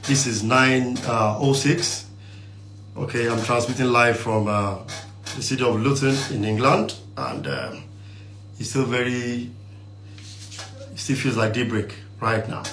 This is 9:06. Okay, I'm transmitting live from the city of Luton in England, and it still feels like daybreak right now.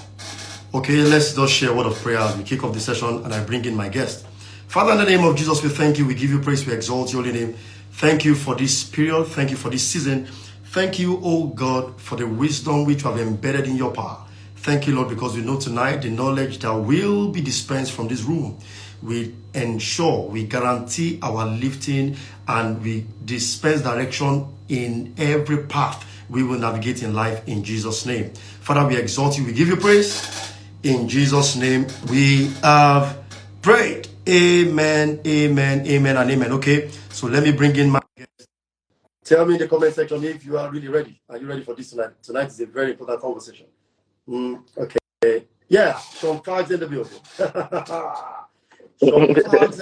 Okay, let's just share a word of prayer as we kick off the session, and I bring in my guest. Father, in the name of Jesus, we thank you, we give you praise, we exalt your holy name. Thank you for this period, thank you for this season. Thank you, oh God, for the wisdom which you have embedded in your power. Thank you, Lord, because we know tonight the knowledge that will be dispensed from this room. We ensure, we guarantee our lifting, and we dispense direction in every path we will navigate in life in Jesus' name. Father, we exalt you, we give you praise. In Jesus' name, we have prayed. Amen, amen, amen, and amen. Okay, so let me bring in my guest. Tell me in the comment section if you are really ready. Are you ready for this tonight? Tonight is a very important conversation. Okay. Yeah, some facts in the building. Some facts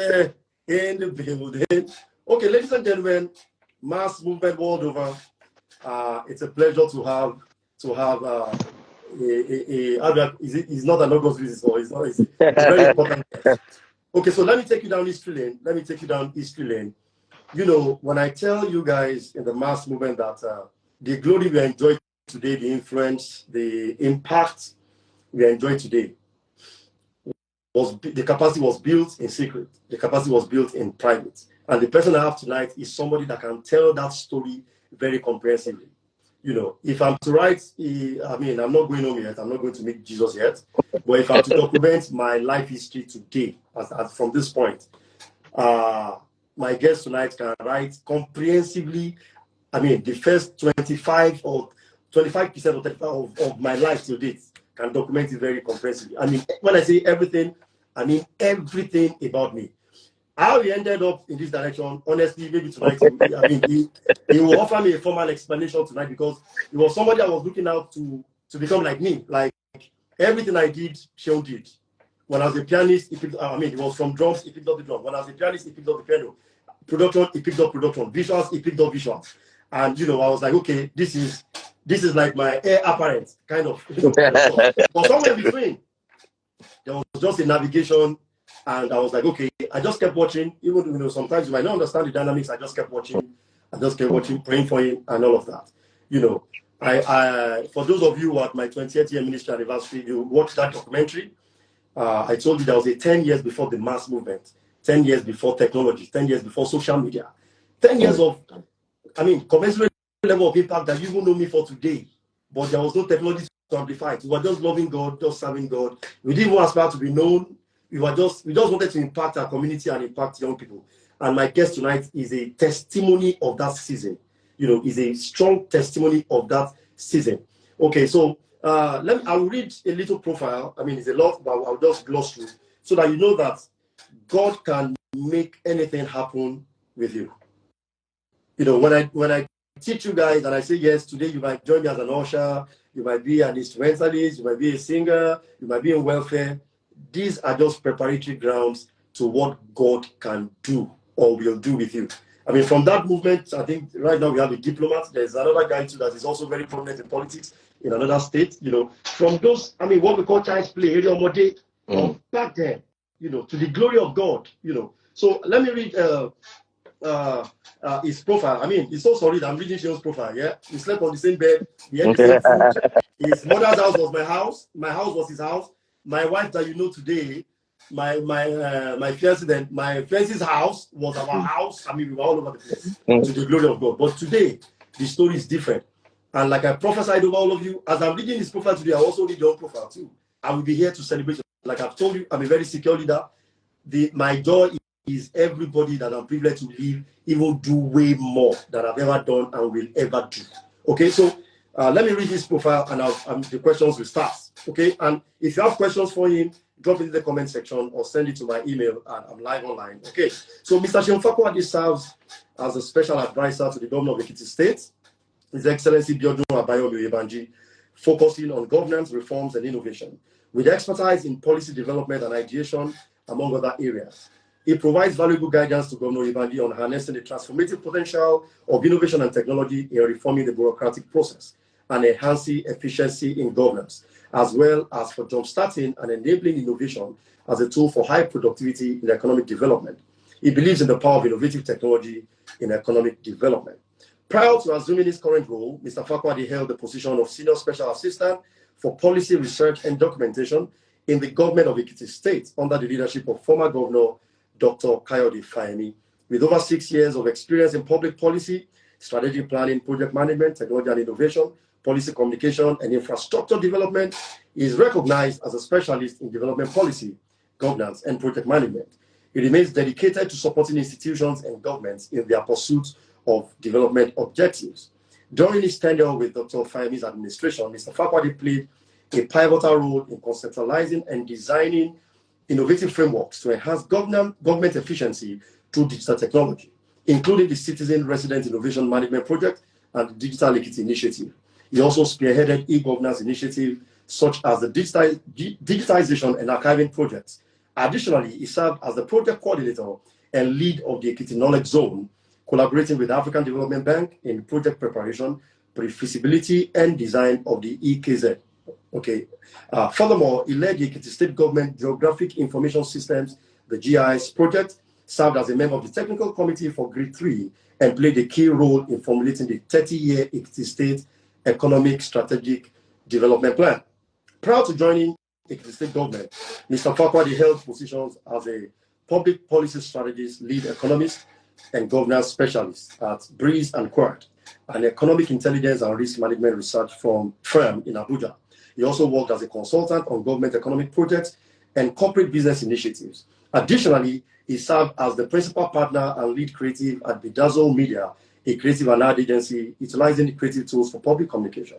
in the building. Okay, ladies and gentlemen, mass movement world over. It's a pleasure to have it's not an August visit, so it's very important. Okay, so let me take you down history lane. You know, when I tell you guys in the mass movement that the glory we enjoy today, the influence, the impact we enjoy today, the capacity was built in secret. The capacity was built in private. And the person I have tonight is somebody that can tell that story very comprehensively. You know, if I'm to write, I'm not going home yet. I'm not going to meet Jesus yet. But if I'm to document my life history today, as from this point, my guest tonight can write comprehensively. The first 25% of my life to date can document it very comprehensively. When I say everything, I mean everything about me. How he ended up in this direction, honestly, maybe tonight, he will offer me a formal explanation tonight, because he was somebody I was looking out to become like me. Like everything I did, Seun did. When I was a pianist, he was from drums, he picked up the drum. When I was a pianist, he picked up the piano. Production, he picked up production. Visuals, he picked up visuals. And I was like, okay, this is like my heir apparent, kind of. But somewhere in between, there was just a navigation, and I was like, okay, I just kept watching. Even sometimes you might not understand the dynamics. I just kept watching, praying for him, and all of that. I for those of you who are at my 20th year ministry anniversary, you watched that documentary. I told you there was 10 years before the mass movement, 10 years before technology, 10 years before social media, 10 years of, commensurate level of impact that you even know me for today. But there was no technology to amplify it. We were just loving God, just serving God. We didn't even aspire to be known. We just wanted to impact our community and impact young people. And my guest tonight is a testimony of that season. Is a strong testimony of that season. Okay, so I'll read a little profile. It's a lot, but I'll just gloss through so that you know that God can make anything happen with you. When I teach you guys and I say, yes, today you might join me as an usher, you might be an instrumentalist, you might be a singer, you might be in welfare. These are just preparatory grounds to what God can do or will do with you. From that movement, I think right now we have a diplomat. There's another guy too that is also very prominent in politics in another state. From those, what we call child's play, back then, to the glory of God, So let me read his profile. It's so solid. I'm reading Seun's profile. Yeah, we slept on the same bed. We ate the same food. His mother's house was my house. My house was his house. My wife that you know today, my fiancé, then my fiancé's house was our house. We were all over the place to the glory of God. But today, the story is different. And like I prophesied over all of you, as I'm reading his profile today, I also read your profile too. I will be here to celebrate. Like I've told you, I'm a very secure leader. My joy is everybody that I'm privileged to leave, even do way more than I've ever done and will ever do. Okay, so let me read his profile, and the questions will start. Okay, and if you have questions for him, drop it in the comment section or send it to my email, and I'm live online. Okay, so Mr. Seun Fakuade serves as a special advisor to the governor of Ekiti State, His Excellency Biodun Abayomi Ebanji, focusing on governance, reforms, and innovation, with expertise in policy development and ideation, among other areas. It provides valuable guidance to Governor Ebanji on harnessing the transformative potential of innovation and technology in reforming the bureaucratic process and enhancing efficiency in governance. as well as for jump-starting and enabling innovation as a tool for high productivity in economic development. He believes in the power of innovative technology in economic development. Prior to assuming his current role, Mr. Fakuade held the position of Senior Special Assistant for Policy Research and Documentation in the government of Ekiti State under the leadership of former Governor Dr. Kayode Fayemi. With over 6 years of experience in public policy, strategic planning, project management, technology and innovation, policy communication, and infrastructure development, he is recognized as a specialist in development policy, governance, and project management. He remains dedicated to supporting institutions and governments in their pursuit of development objectives. During his tenure with Dr. Fayemi's administration, Mr. Fakuade played a pivotal role in conceptualizing and designing innovative frameworks to enhance government efficiency through digital technology, including the Citizen Resident Innovation Management Project and the Digital Ekiti Initiative. He also spearheaded e-governance initiatives such as the digitization and archiving projects. Additionally, he served as the project coordinator and lead of the Ekiti Knowledge Zone, collaborating with the African Development Bank in project preparation, pre-feasibility, and design of the EKZ. Furthermore, he led the Ekiti State Government Geographic Information Systems, the GIS project, served as a member of the technical committee for Grade 3, and played a key role in formulating the 30-year Ekiti State Economic Strategic Development Plan. Prior to joining Ekiti State Government, Mr. Fakuade held positions as a public policy strategist, lead economist, and governance specialist at Breeze and Quart, an economic intelligence and risk management research firm in Abuja. He also worked as a consultant on government economic projects and corporate business initiatives. Additionally, he served as the principal partner and lead creative at Bedazzle Media, a creative and ad agency utilizing the creative tools for public communication.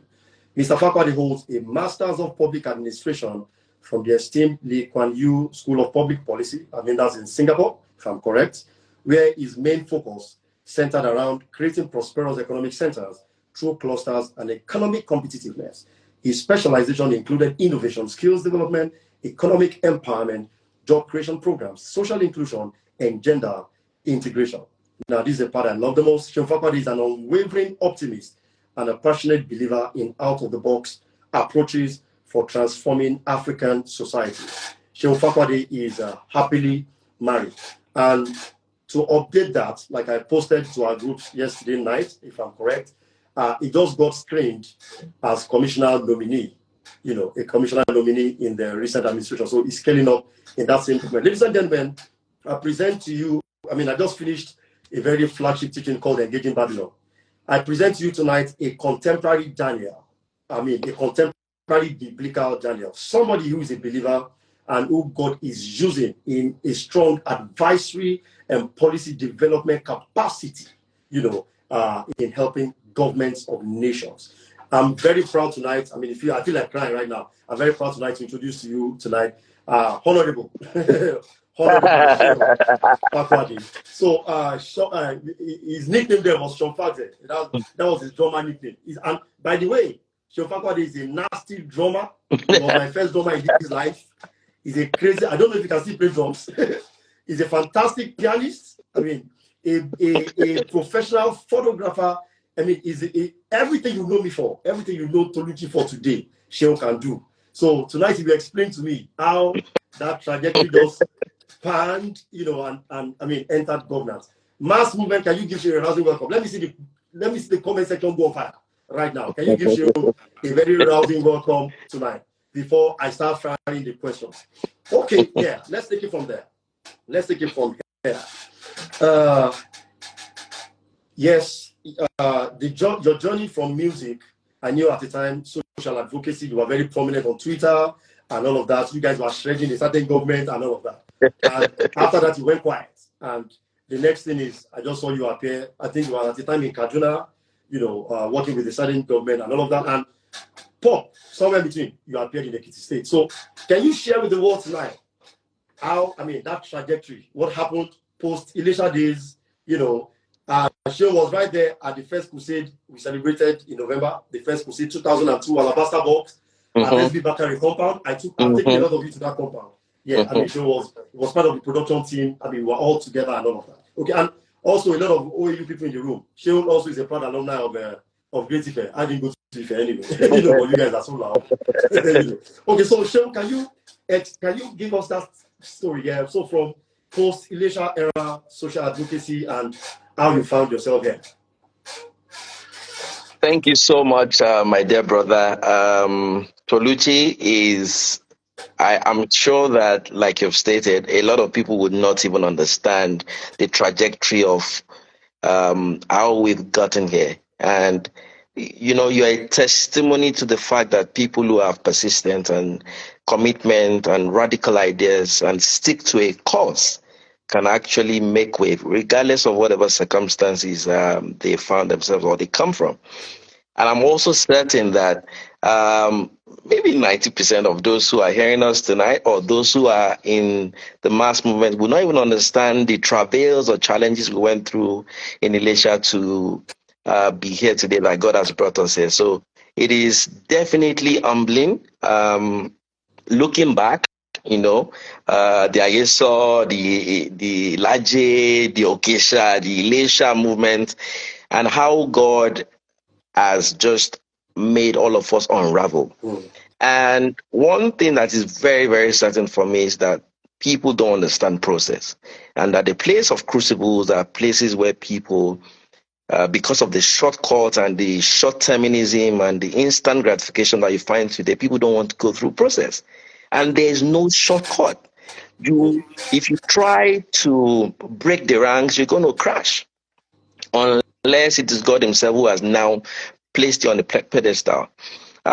Mr. Fakuade holds a Master's of Public Administration from the esteemed Lee Kuan Yew School of Public Policy, that's in Singapore, if I'm correct, where his main focus centered around creating prosperous economic centers through clusters and economic competitiveness. His specialization included innovation, skills development, economic empowerment, job creation programs, social inclusion, and gender integration. Now, this is the part I love the most. Seun Fakuade is an unwavering optimist and a passionate believer in out-of-the-box approaches for transforming African society. Seun Fakuade is happily married. And to update that, like I posted to our groups yesterday night, if I'm correct, he just got screened as commissioner nominee, a commissioner nominee in the recent administration. So he's scaling up in that same movement. Ladies and gentlemen, I present to you, I just finished a very flagship teaching called Engaging Babylon. I present to you tonight a contemporary Daniel, a contemporary biblical Daniel, somebody who is a believer and who God is using in a strong advisory and policy development capacity, in helping governments of nations. I'm very proud tonight. I feel like crying right now. I'm very proud tonight to introduce to you tonight, Honorable Fakuade. So, his nickname there was Seun Fakuade. That was his drummer nickname. And by the way, Seun Fakuade is a nasty drummer. He was my first drummer in his life. He's a crazy, I don't know if you can still play drums. He's a fantastic pianist. A professional photographer. Everything you know me for, everything you know Toluchi for today, Seun can do. So tonight he will explain to me how that trajectory does spanned, and entered governance. Mass movement, can you give Seun a rousing welcome? Let me see the comment section go on fire right now. Can you give Seun a very rousing welcome tonight before I start firing the questions? Okay, yeah, let's take it from there. Yes, your journey from music, I knew at the time, social advocacy, you were very prominent on Twitter and all of that. You guys were shredding the certain government and all of that. And after that, you went quiet. And the next thing is, I just saw you appear, I think you were at the time in Kaduna, working with the certain government and all of that. And pop, somewhere between, you appeared in Ekiti State. So can you share with the world tonight how, that trajectory, what happened post Elisha days, Seun was right there at the first crusade we celebrated in November, the first crusade 2002, Alabaster Box at SB Bakari compound. I'm taking a lot of you to that compound. Yeah, Seun was part of the production team. We were all together and all of that. Okay, and also a lot of OAU people in the room. Seun also is a proud alumni of of Great Ife. I didn't go to Ife anyway. But you guys are so loud. Okay, so Seun, can you give us that story? Yeah. So from post Elisha era social advocacy and how you found yourself here. Thank you so much, my dear brother. Toluchi is, I'm sure that, like you've stated, a lot of people would not even understand the trajectory of how we've gotten here. And, you're a testimony to the fact that people who have persistence and commitment and radical ideas and stick to a cause can actually make way, regardless of whatever circumstances they found themselves or they come from. And I'm also certain that maybe 90% of those who are hearing us tonight or those who are in the mass movement will not even understand the travails or challenges we went through in Elisha to be here today, that God has brought us here. So it is definitely humbling. Looking back, the Ayeso, the Laje, the Okesha, the Elisha movement, and how God has just made all of us unravel. And one thing that is very, very certain for me is that people don't understand process, and that the place of crucibles are places where people, because of the shortcut and the short-terminism and the instant gratification that you find today, people don't want to go through process. And there's no shortcut. If you try to break the ranks, you're going to crash. Unless it is God himself who has now placed you on the pedestal.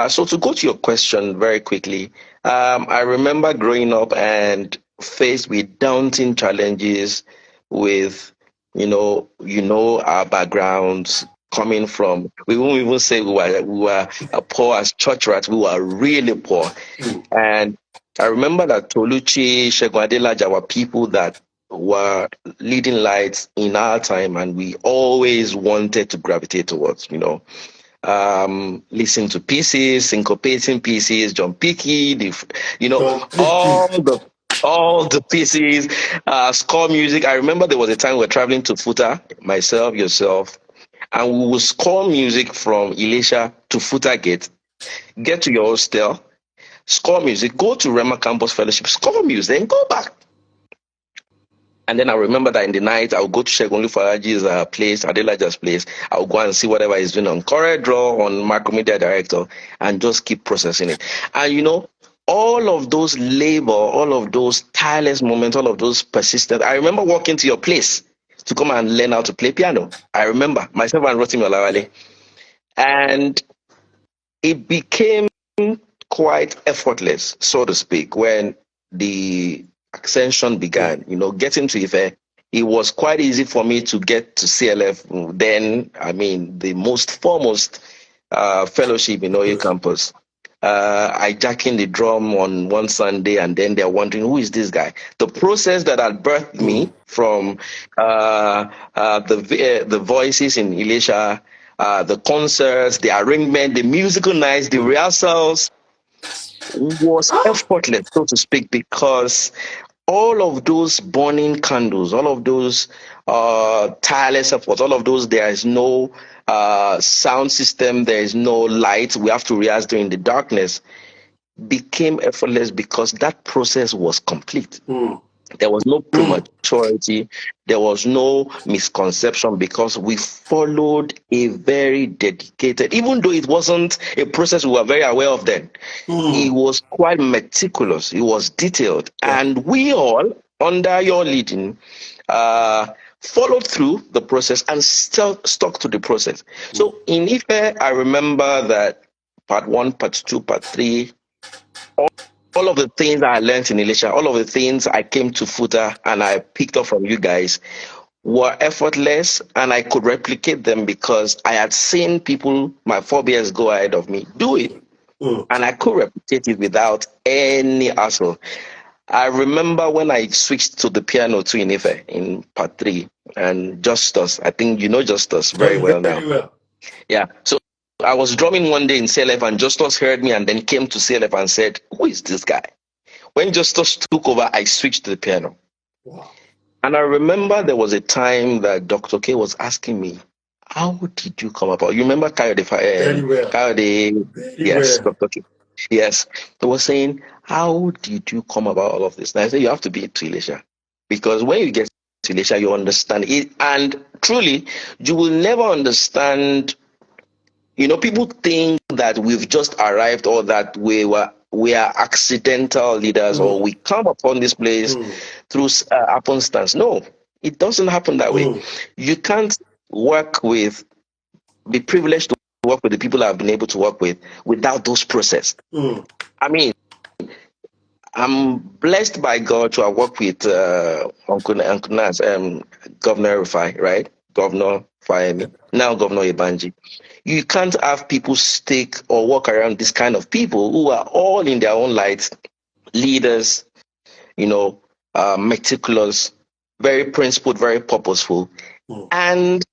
So to go to your question very quickly, I remember growing up and faced with daunting challenges with, our backgrounds coming from, we won't even say we were poor as church rats, we were really poor. And I remember that Toluchi, Segun Adelaja were people that were leading lights in our time, and we always wanted to gravitate towards, listen to pieces, syncopating pieces, John Picky, all the pieces, score music. I remember there was a time we were traveling to Futa, myself, yourself, and we would score music from Elisha to Futa Gate, get to your hostel, score music, go to Rema Campus Fellowship, score music, then go back. And then I remember that in the night, I'll go to Segun Lufaraji's place, Adelaja's place. I'll go and see whatever he's doing on CorelDRAW, on Macromedia Director, and just keep processing it. And all of those labor, all of those tireless moments, all of those persistent. I remember walking to your place to come and learn how to play piano. I remember myself and Rotimi Olawale. And it became quite effortless, so to speak, when the ascension began. Getting to Ife, it was quite easy for me to get to CLF. Then, the most foremost fellowship in OU campus. Hijacking the drum on one Sunday, and then they're wondering, who is this guy? The process that had birthed me from the voices in Elisha, the concerts, the arrangement, the musical nights, the rehearsals, was effortless, so to speak, because all of those burning candles, all of those tireless efforts, all of those, there is no sound system, there is no light, we have to rehearse during the darkness, became effortless because that process was complete. There was no prematurity. There was no misconception because we followed a very dedicated, even though it wasn't a process we were very aware of then, it was quite meticulous. It was detailed. Yeah. And we all, under your leading, followed through the process and still stuck to the process. So in Ife, I remember that part 1, part 2, part 3, all of the things I learned in Elisha, all of the things I came to Futa and I picked up from you guys were effortless, and I could replicate them because I had seen people, my forebears, go ahead of me do it, and I could replicate it without any hassle. I remember when I switched to the piano too in Ife in part 3, and Justus, I think you know Justus very well now. Yeah, so I was drumming one day in CLF, and Justus heard me and then came to CLF and said, who is this guy? When Justus took over, I switched to the piano. Wow. And I remember there was a time that Dr. K was asking me, how did you come about? You remember Very well. Coyote? Very Yes, well. Dr. Q. Yes. They were saying, how did you come about all of this? And I said, you have to be to Elisha. Because when you get to Elisha, you understand it. And truly, you will never understand. People think that we've just arrived or that we are accidental leaders or we come upon this place through happenstance. No, it doesn't happen that way. You can't be privileged to work with the people I've been able to work with without those process. I mean, I'm blessed by God to have worked with Uncle Nas, Governor Rufai, right? Governor Fayemi, now Governor Ibanji. You can't have people stick or walk around this kind of people who are all in their own light, leaders, meticulous, very principled, very purposeful, and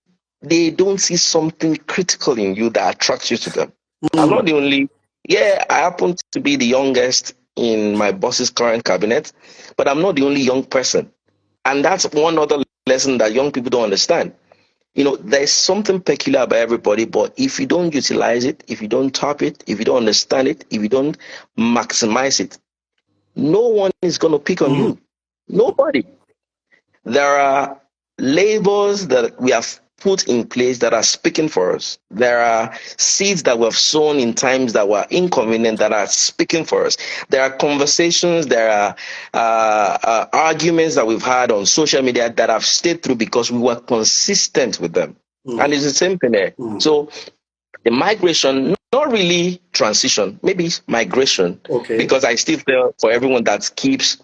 they don't see something critical in you that attracts you to them. I'm not the only, I happen to be the youngest in my boss's current cabinet, but I'm not the only young person. And that's one other lesson that young people don't understand. There's something peculiar about everybody, but if you don't utilize it, if you don't tap it, if you don't understand it, if you don't maximize it, no one is going to pick on you. Nobody. There are labors that we have put in place that are speaking for us. There are seeds that we have sown in times that were inconvenient that are speaking for us. There are conversations, there are arguments that we've had on social media that have stayed through because we were consistent with them. And it's the same thing there. So the migration, not really transition, maybe it's migration. Because I still feel for everyone that keeps,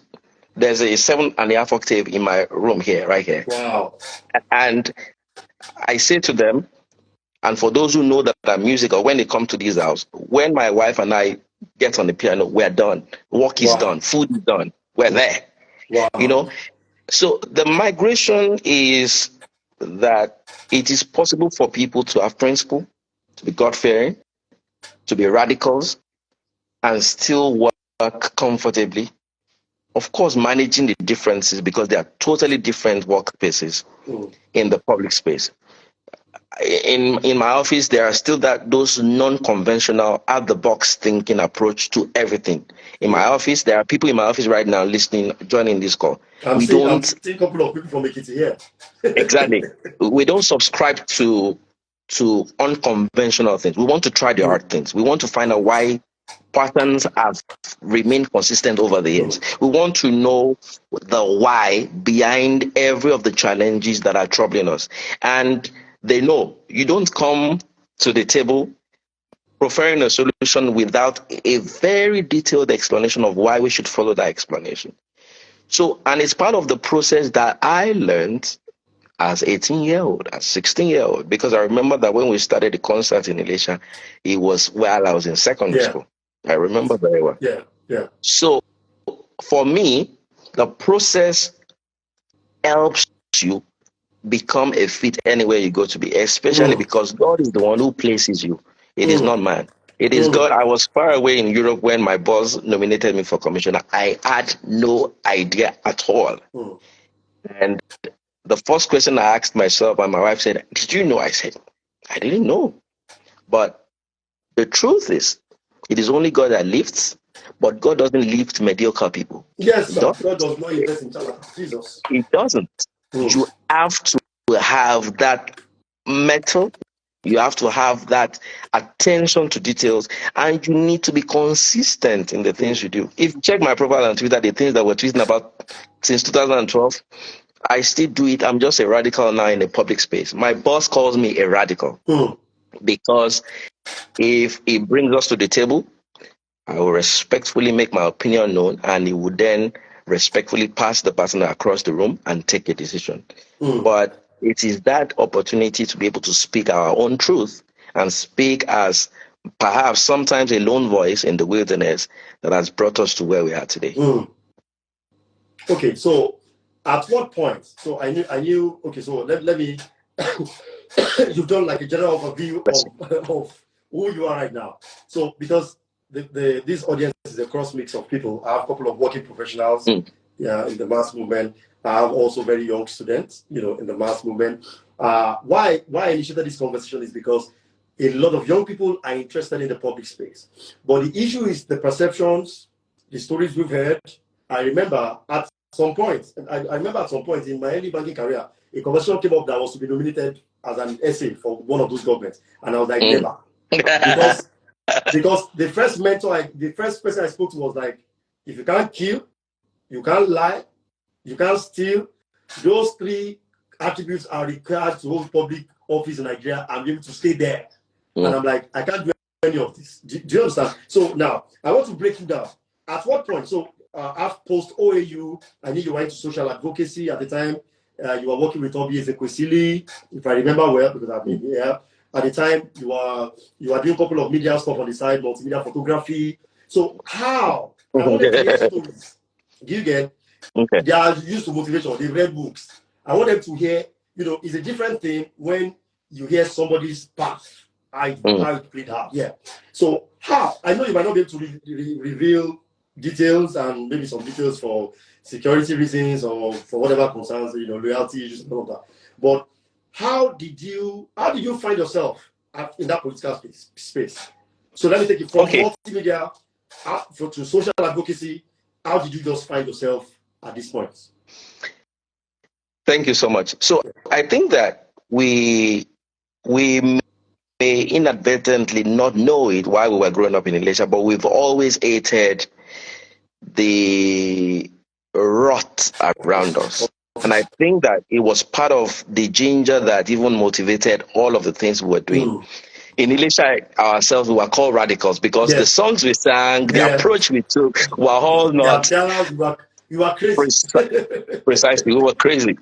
there's a 7.5 octave in my room here, right here. Wow. And I say to them, and for those who know that I'm musical, when they come to this house, when my wife and I get on the piano, we're done. Work is done. Food is done. We're there. Wow. So the migration is that it is possible for people to have principle, to be God-fearing, to be radicals, and still work comfortably. Of course, managing the differences because they are totally different workplaces in the public space. In my office, there are still those non-conventional, out-the-box thinking approach to everything. In my office, there are people in my office right now listening, joining this call. I'm seeing a couple of people from Ekiti here. Exactly. We don't subscribe to unconventional things. We want to try the hard things. We want to find out why patterns have remained consistent over the years. We want to know the why behind every of the challenges that are troubling us. And they know you don't come to the table preferring a solution without a very detailed explanation of why we should follow that explanation. So, and it's part of the process that I learned as 18-year-old, as 16-year-old, because I remember that when we started the concert in Elisha, it was while I was in secondary school. I remember very well. Yeah. So for me, the process helps you become a fit anywhere you go to be, especially because God is the one who places you. It is not man. It is God. I was far away in Europe when my boss nominated me for commissioner. I had no idea at all. And the first question I asked myself, and my wife said, "Did you know?" I said, "I didn't know." But the truth is, it is only God that lifts, but God doesn't lift mediocre people. Yes, sir. God does not invest in talent. Jesus. It doesn't. You have to have that metal. You have to have that attention to details, and you need to be consistent in the things you do. If you check my profile on Twitter, the things that we're tweeting about since 2012, I still do it. I'm just a radical now in the public space. My boss calls me a radical because if he brings us to the table, I will respectfully make my opinion known, and he would then respectfully pass the person across the room and take a decision. But it is that opportunity to be able to speak our own truth and speak as perhaps sometimes a lone voice in the wilderness that has brought us to where we are today. Okay, so at what point? So I knew. Okay, so let me. You've done like a general overview of who you are right now. So because this audience is a cross mix of people. I have a couple of working professionals, in the mass movement. I have also very young students, in the mass movement. Why I initiated this conversation is because a lot of young people are interested in the public space. But the issue is the perceptions, the stories we've heard. I remember at some point, in my early banking career, a conversation came up that was to be nominated as an essay for one of those governments. And I was like, never. Because the first person I spoke to was like, if you can't kill, you can't lie, you can't steal, those three attributes are required to hold public office in Nigeria and be able to stay there. And I'm like, I can't do any of this. Do you understand? So now, I want to break it down. At what point? So, I've post OAU, I knew you went to social advocacy at the time. You were working with Obi Ezekwesili, if I remember well, because I've been here. At the time, you are doing a couple of media stuff on the side, multimedia photography. So how? I wanted to hear stories. Do you get? Okay. They are used to motivation. They read books. I want them to hear, it's a different thing when you hear somebody's path. How it played out. Yeah. So how? I know you might not be able to reveal details and maybe some details for security reasons or for whatever concerns, loyalty issues and all of that. But how did you find yourself in that political space? So let me take it from multimedia to social advocacy. How did you just find yourself at this point? Thank you so much. So I think that we may inadvertently not know it while we were growing up in Elisha, but we've always hated the rot around us. And I think that it was part of the ginger that even motivated all of the things we were doing. In Elisha ourselves, we were called radicals because the songs we sang, the approach we took, were all not. You were crazy. Precisely, we were crazy.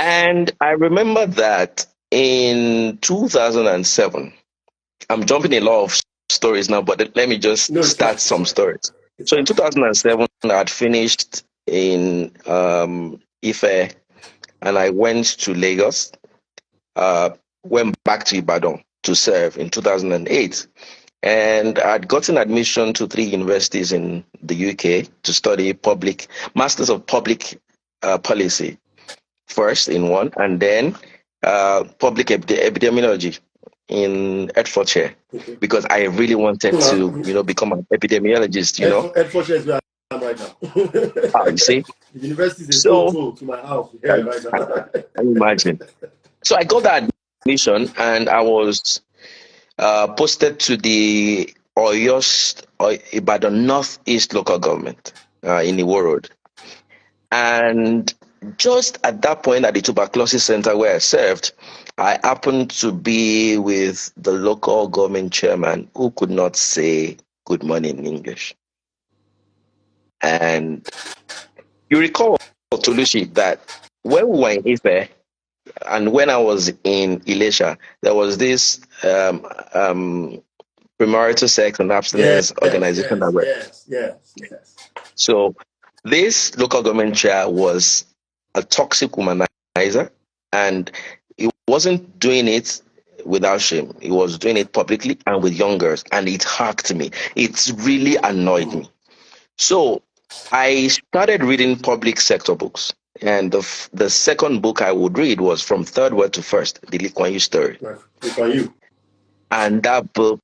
And I remember that in 2007, I'm jumping a lot of stories now, but let me just start some stories. So in 2007, I had finished in Ife, and I went to Lagos, went back to Ibadan to serve in 2008. And I'd gotten admission to 3 universities in the UK to study Masters of Public Policy first in one, and then public epidemiology in Hertfordshire, because I really wanted to, become an epidemiologist. Hertfordshire is where I am right now. You see, the university is so to my house. Right now. Can imagine. So I got that admission, and I was posted to the Ibadan Northeast local government in Iwo Road. And just at that point at the tuberculosis center where I served, I happened to be with the local government chairman who could not say good morning in English. And you recall, Tolushi, that when we were in Ife and when I was in Elisha, there was this premarital sex and abstinence organization that were. Yes. So this local government chair was a toxic womanizer, and he wasn't doing it without shame. He was doing it publicly and with young girls, and it hacked me. It really annoyed me. So I started reading public sector books, and the second book I would read was From Third Word to First, the Lee Kuan Yew story. Lee Kuan Yew. And that book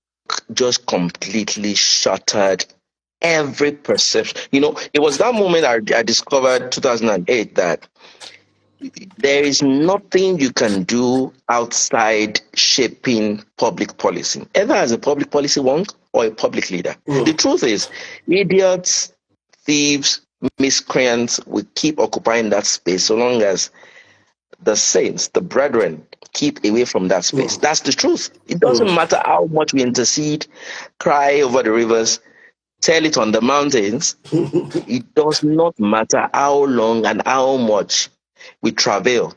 just completely shattered every perception. It was that moment I discovered 2008 that there is nothing you can do outside shaping public policy, either as a public policy wonk or a public leader. The truth is, idiots, thieves, miscreants will keep occupying that space so long as the saints, the brethren, keep away from that space. That's the truth. It doesn't matter how much we intercede, cry over the rivers, tell it on the mountains. It does not matter how long and how much we travail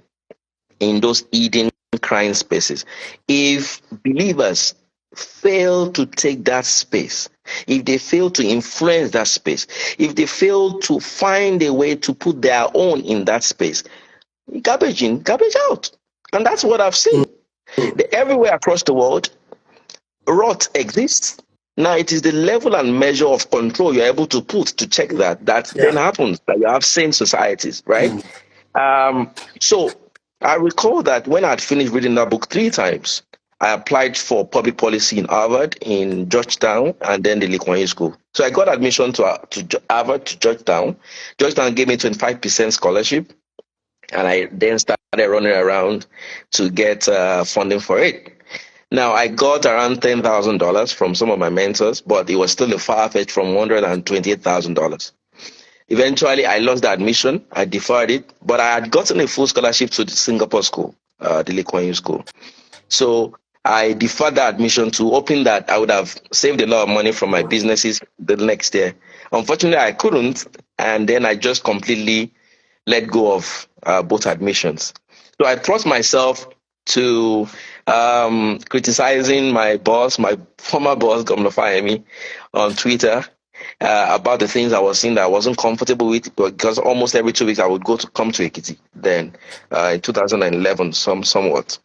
in those hidden crying spaces. If believers fail to take that space, if they fail to influence that space, if they fail to find a way to put their own in that space, garbage in, garbage out. And that's what I've seen. Everywhere across the world, rot exists. Now it is the level and measure of control you're able to put to check that then happens, that you have sane societies, right? So I recall that when I'd finished reading that book 3 times, I applied for public policy in Harvard, in Georgetown, and then the Lee Kuan Yew School. So I got admission to Harvard, to Georgetown. Georgetown gave me 25% scholarship, and I then started running around to get funding for it. Now, I got around $10,000 from some of my mentors, but it was still a far-fetched from $128,000. Eventually, I lost the admission. I deferred it, but I had gotten a full scholarship to the Singapore school, the Lee Kuan Yew School. So I deferred the admission to hoping that I would have saved a lot of money from my businesses the next year. Unfortunately, I couldn't, and then I just completely let go of both admissions. So I thrust myself to criticizing my boss, my former boss, Governor Fayemi, on Twitter about the things I was seeing that I wasn't comfortable with, because almost every 2 weeks I would come to Ekiti then in 2011 somewhat.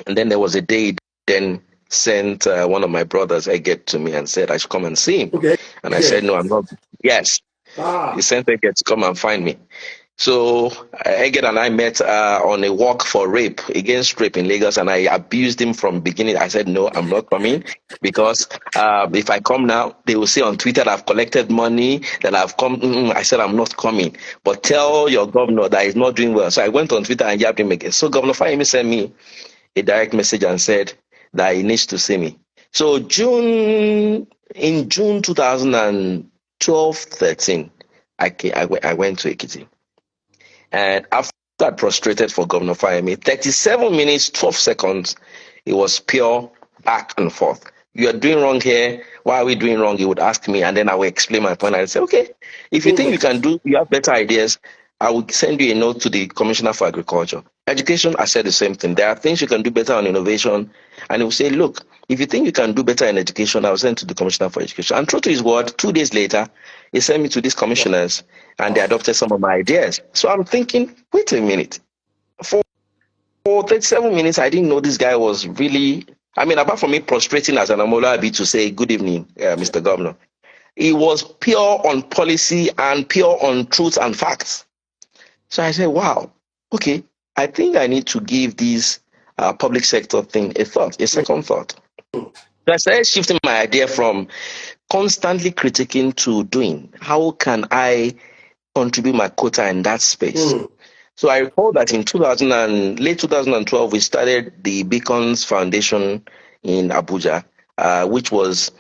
And then there was a day he then sent one of my brothers, Ekiti, to me and said I should come and see him. Okay. And I said, no, I'm not. Yes. He sent Ekiti to come and find me. So Eged and I met on a walk for rape, against rape in Lagos, and I abused him from beginning. I said, no, I'm not coming, because if I come now, they will say on Twitter that I've collected money, that I've come. I said, I'm not coming, but tell your governor that he's not doing well. So I went on Twitter and yapped him again. So Governor Fayemi sent me a direct message and said that he needs to see me. So in June 2012-13, I went to Ekiti. And after I prostrated for Governor Fayemi, 37 minutes, 12 seconds, it was pure back and forth. You are doing wrong here. Why are we doing wrong? He would ask me, and then I would explain my point. I'd say, okay, if you think you have better ideas, I will send you a note to the Commissioner for Agriculture. Education, I said the same thing. There are things you can do better on innovation. And he will say, look, if you think you can do better in education, I'll send to the Commissioner for Education. And true to his word, 2 days later, he sent me to these commissioners, and they adopted some of my ideas. So I'm thinking, wait a minute. For 37 minutes, I didn't know this guy was really, apart from me prostrating as an Amolabi to say, good evening, Mr. Governor, he was pure on policy and pure on truth and facts. So I said, wow, okay, I think I need to give this public sector thing a second thought. So I started shifting my idea from constantly critiquing to doing. How can I contribute my quota in that space? So I recall that in late 2012, we started the Beacons Foundation in Abuja, which was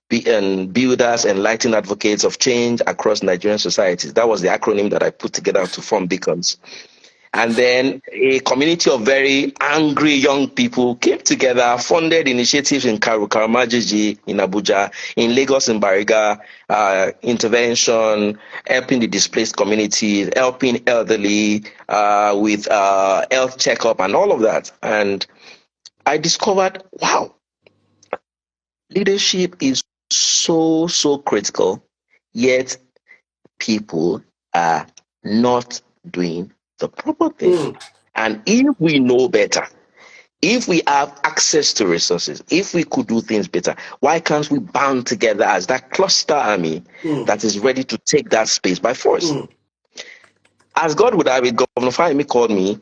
Builders, Enlightened Advocates of Change Across Nigerian Societies. That was the acronym that I put together to form Beacons. And then a community of very angry young people came together, funded initiatives in Karamajiji, in Abuja, in Lagos, in Bariga, intervention, helping the displaced communities, helping elderly with health checkup and all of that. And I discovered, wow, leadership is so critical, yet people are not doing the proper thing. And if we know better, if we have access to resources, if we could do things better, why can't we band together as that cluster army that is ready to take that space by force? As God would have it, Governor Fayemi called me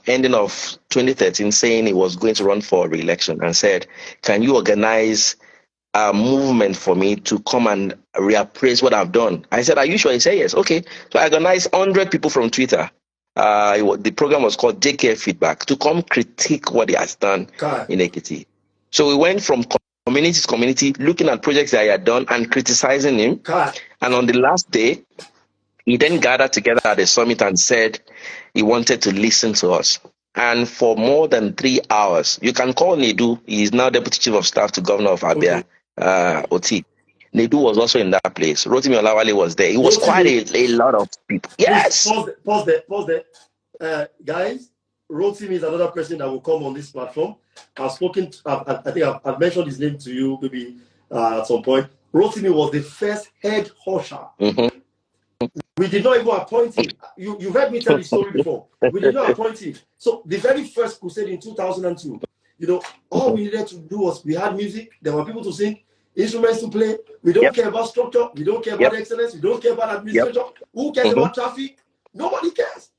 ending of 2013 saying he was going to run for re-election and said, can you organize a movement for me to come and reappraise what I've done? I said, are you sure? He said, yes. Okay. So I organized 100 people from Twitter. The program was called JK Feedback, to come critique what he has done in Ekiti. So we went from community to community, looking at projects that he had done and criticizing him. And on the last day, he then gathered together at a summit and said he wanted to listen to us. And for more than 3 hours, you can call Nedu. He is now Deputy Chief of Staff to Governor of Abia, Oti. Nedu was also in that place. Rotimi Olawale was there. It was quite a lot of people. Yes. Pause there. Guys, Rotimi is another person that will come on this platform. I've spoken, I think I've mentioned his name to you maybe at some point. Rotimi was the first head usher. We did not even appoint him. You've heard me tell the story before. We did not appoint him. So the very first crusade in 2002, all we needed to do was we had music. There were people to sing. instruments to play. We don't care about structure. We don't care about excellence. We don't care about administration. Who cares about traffic? Nobody cares.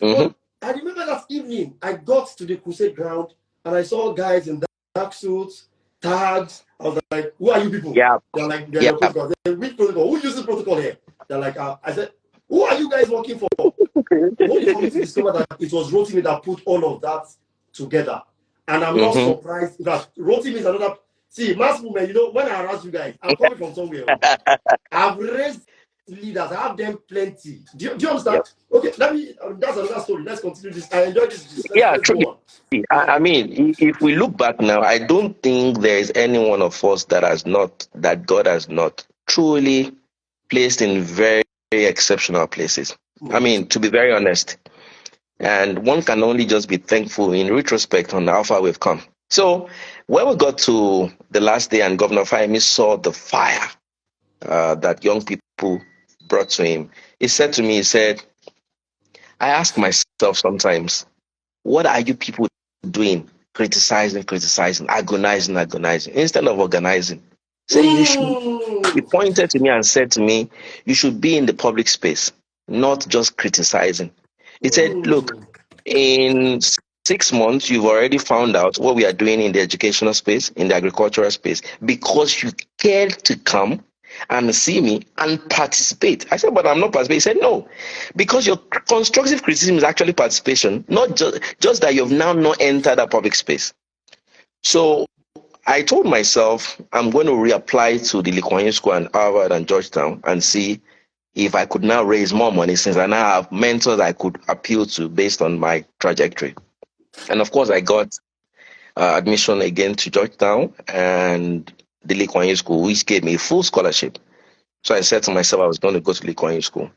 But I remember that evening, I got to the crusade ground and I saw guys in dark suits, tags. I was like, who are you people? Yeah. They're like, they're your protocol. They're, which protocol? Who uses protocol here? They're like, I said, who are you guys working for? Only for me to discover that it was Rotimi that put all of that together. And I'm not surprised that Rotimi is another. See, mass movement, you know, when I harass you guys, I'm coming from somewhere. I've raised leaders, I have them plenty. Do you understand? Okay, let me, that's another story. Let's continue this. I enjoy this. Let's go on. I mean, if we look back now, I don't think there is any one of us that God has not truly placed in very, very exceptional places. I mean, to be very honest. And one can only just be thankful in retrospect on how far we've come. So when we got to the last day and Governor Fayemi saw the fire that young people brought to him, he said to me, he said, I ask myself sometimes, what are you people doing? Criticizing, agonizing, instead of organizing. So he pointed to me and said to me, you should be in the public space, not just criticizing. He said, look, in 6 months, you've already found out what we are doing in the educational space, in the agricultural space, because you cared to come and see me and participate. I said, but I'm not participating. He said, no, because your constructive criticism is actually participation, not just that you've now not entered that public space. So I told myself, I'm going to reapply to the Lee Kuan Yew School and Harvard and Georgetown and see if I could now raise more money, since I now have mentors I could appeal to based on my trajectory. And of course, I got admission again to Georgetown and the Lee Kuan Yew School, which gave me a full scholarship. So I said to myself I was going to go to Lee Kuan Yew School.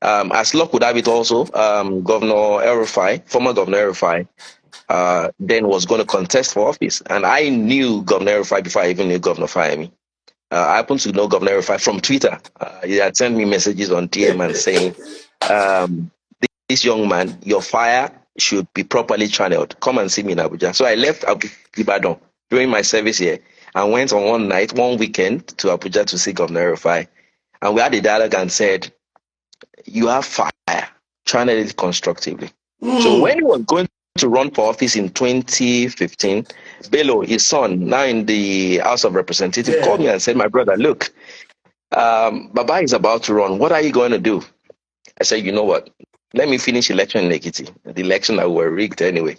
As luck would have it also, Governor El-Rufai, former Governor El-Rufai, then was going to contest for office. And I knew Governor El-Rufai before I even knew Governor Fayemi. I happen to know Governor El-Rufai from Twitter. He had sent me messages on DM and saying, this young man, your fire should be properly channeled. Come and see me in Abuja. So I left Ibadan during my service here and went on one weekend to Abuja to see Governor El-Rufai. And we had a dialogue and said, you have fire, channel it constructively. So when he was going to run for office in 2015, Bello, his son, now in the House of Representatives, called me and said, my brother, look, Baba is about to run. What are you going to do? I said, you know what? Let me finish election in Ekiti, the election that were rigged anyway,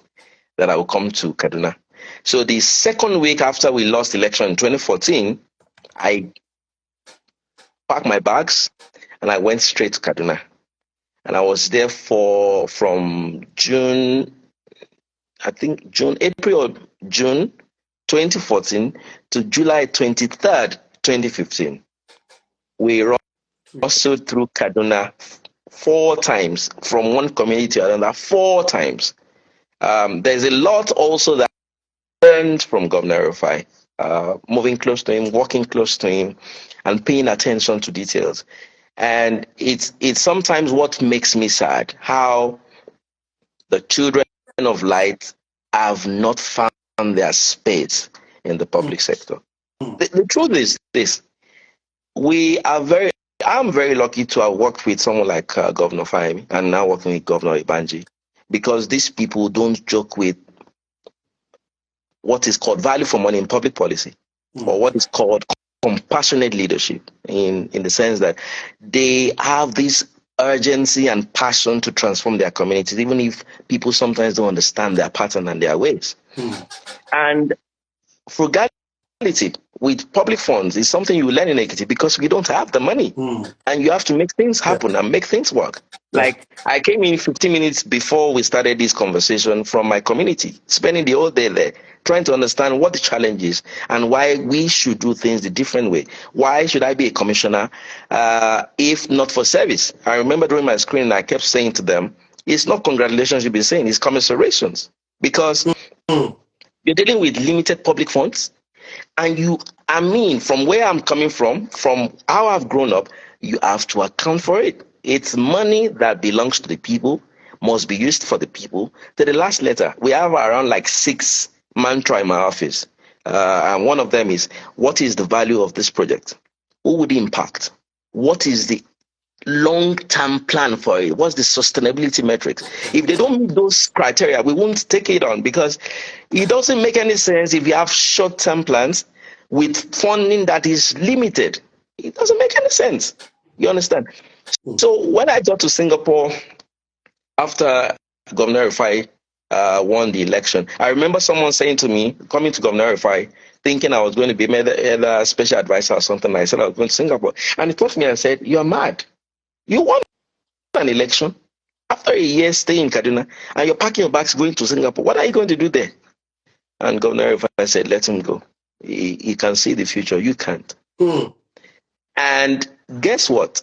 that I will come to Kaduna. So the second week after we lost election in 2014, I packed my bags and I went straight to Kaduna. And I was there from June, April or June 2014 to July 23rd, 2015. We rustled through Kaduna 4 times, from one community to another, 4 times. There's a lot also that I learned from Governor El-Rufai, moving close to him, walking close to him, and paying attention to details. And it's sometimes what makes me sad, how the children of light have not found their space in the public sector. The truth is this: I'm very lucky to have worked with someone like Governor Fayemi and now working with Governor Ibanji, because these people don't joke with what is called value for money in public policy, or what is called compassionate leadership, in the sense that they have this urgency and passion to transform their communities, even if people sometimes don't understand their pattern and their ways. And frugality with public funds is something you learn in Ekiti, because we don't have the money, and you have to make things happen and make things work. Like, I came in 15 minutes before we started this conversation from my community, spending the whole day there, trying to understand what the challenge is and why we should do things the different way. Why should I be a commissioner if not for service? I remember during my screening, I kept saying to them, it's not congratulations you've been saying, it's commiserations. Because you're dealing with limited public funds. And from where I'm coming from how I've grown up, you have to account for it. It's money that belongs to the people, must be used for the people. To the last letter, we have around like 6 mantra in my office. And one of them is, what is the value of this project? Who would it impact? What is the long-term plan for it? What's the sustainability metrics? If they don't meet those criteria, we won't take it on, because it doesn't make any sense if you have short-term plans with funding that is limited. It doesn't make any sense. You understand? So when I got to Singapore after Governor Rufai won the election, I remember someone saying to me, coming to Governor Rufai, thinking I was going to be made a special advisor or something. I said I was going to Singapore. And he talked to me and said, "You're mad. You won an election after a year staying in Kaduna, and you're packing your bags going to Singapore. What are you going to do there?" And Governor Rufai said, "Let him go. He can see the future. You can't." And guess what?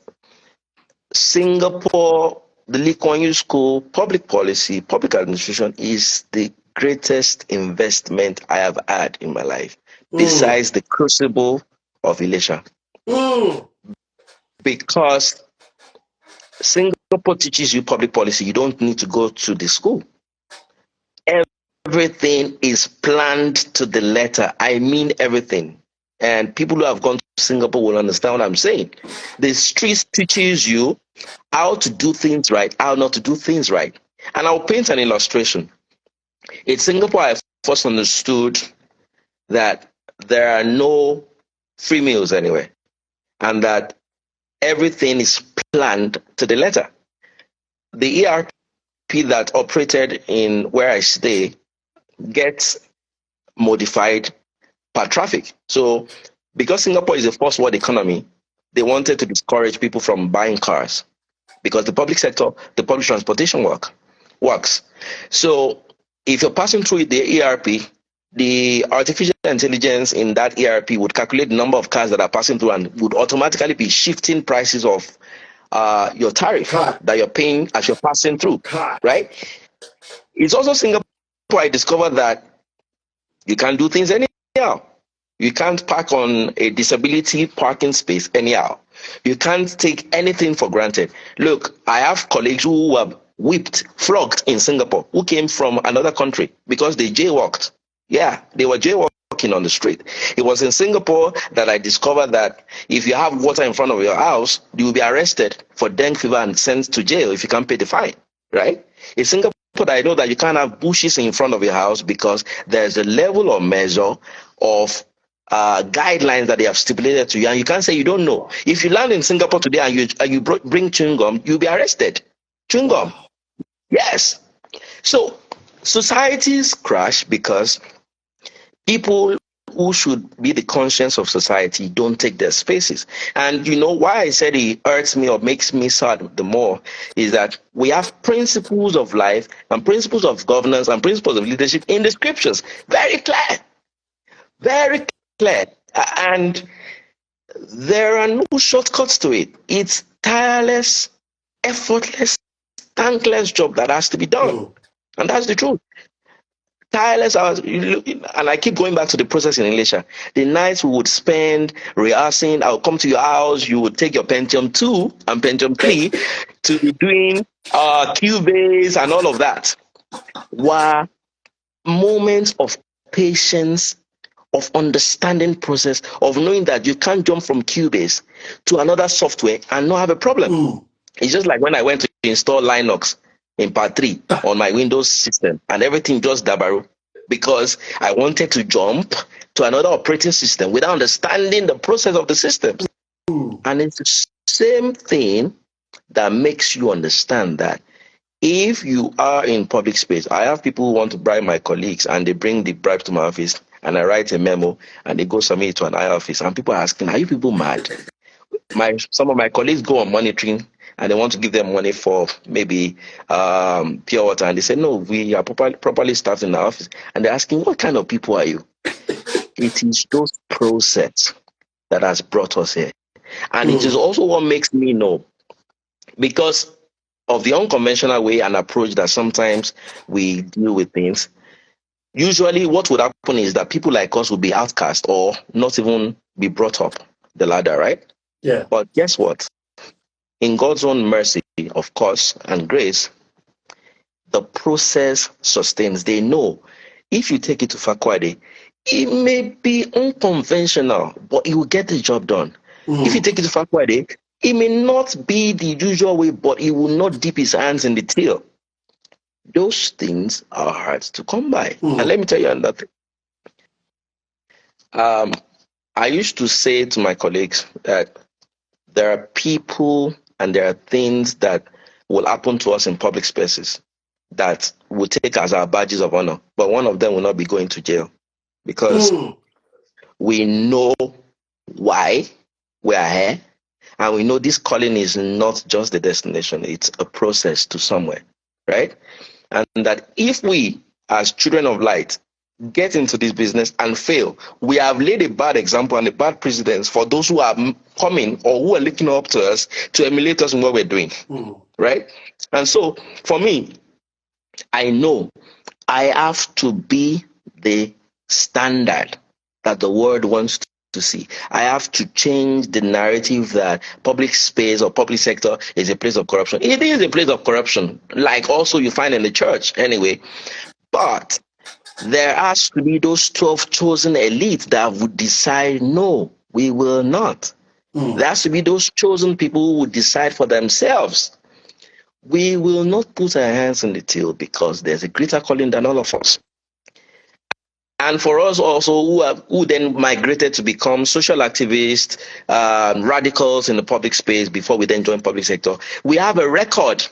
Singapore, the Lee Kuan Yew School, public policy, public administration is the greatest investment I have had in my life, besides the crucible of Elisha. Because Singapore teaches you public policy. You don't need to go to the school. Everything is planned to the letter. I mean everything. And people who have gone to Singapore will understand what I'm saying. The streets teaches you how to do things right, how not to do things right. And I'll paint an illustration. In Singapore, I first understood that there are no free meals anywhere, and that everything is planned to the letter. The ERP that operated in where I stay gets modified per traffic. So because Singapore is a first world economy, they wanted to discourage people from buying cars, because the public sector, the public transportation works. So if you're passing through the ERP, the artificial intelligence in that ERP would calculate the number of cars that are passing through and would automatically be shifting prices of your tariff that you're paying as you're passing through, right? It's also Singapore I discovered that you can't do things anyhow. You can't park on a disability parking space anyhow. You can't take anything for granted. Look, I have colleagues who were flogged in Singapore, who came from another country because they jaywalked. Yeah, they were jaywalking on the street. It was in Singapore that I discovered that if you have water in front of your house, you will be arrested for dengue fever and sent to jail if you can't pay the fine, right? In Singapore, I know that you can't have bushes in front of your house because there's a level or measure of guidelines that they have stipulated to you, and you can't say you don't know. If you land in Singapore today and you bring chewing gum, you'll be arrested. Chewing gum, yes. So societies crash because people who should be the conscience of society don't take their spaces. And you know why I said it hurts me or makes me sad the more is that we have principles of life and principles of governance and principles of leadership in the scriptures. Very clear. Very clear. And there are no shortcuts to it. It's tireless, effortless, thankless job that has to be done. And that's the truth. Tireless hours, and I keep going back to the process in Elisha. The nights we would spend rehearsing, I'll come to your house, you would take your Pentium 2 and Pentium 3 to be doing Cubase and all of that. Were moments of patience, of understanding process, of knowing that you can't jump from Cubase to another software and not have a problem. It's just like when I went to install Linux in part 3 on my Windows system and everything just dabaru because I wanted to jump to another operating system without understanding the process of the system. And it's the same thing that makes you understand that if you are in public space, I have people who want to bribe my colleagues and they bring the bribe to my office and I write a memo and they go submit it to an I office and people are asking, are you people mad? Some of my colleagues go on monitoring and they want to give them money for maybe pure water. And they say, no, we are properly staffed in the office. And they're asking, what kind of people are you? It is those process that has brought us here. And it is also what makes me know, because of the unconventional way and approach that sometimes we deal with things. Usually what would happen is that people like us would be outcast or not even be brought up the ladder, right? Yeah. But guess what? In God's own mercy, of course, and grace, the process sustains. They know if you take it to Fakuade, It may be unconventional, but it will get the job done. If you take it to Fakuade, it may not be the usual way, but he will not dip his hands in the till. Those things are hard to come by. And let me tell you another thing. I used to say to my colleagues that there are people and there are things that will happen to us in public spaces that will take as our badges of honor, but one of them will not be going to jail because we know why we are here, and we know this calling is not just the destination, it's a process to somewhere, right? And that if we, as children of light, get into this business and fail, we have laid a bad example and a bad precedence for those who are coming or who are looking up to us to emulate us in what we're doing, right? And so for me, I know I have to be the standard that the world wants to see. I have to change the narrative that public space or public sector is a place of corruption. It is a place of corruption, like also you find in the church anyway. But there has to be those 12 chosen elites that would decide, no, we will not. There has to be those chosen people who would decide for themselves. We will not put our hands in the till because there's a greater calling than all of us. And for us also who then migrated to become social activists, radicals in the public space before we then join public sector, we have a record.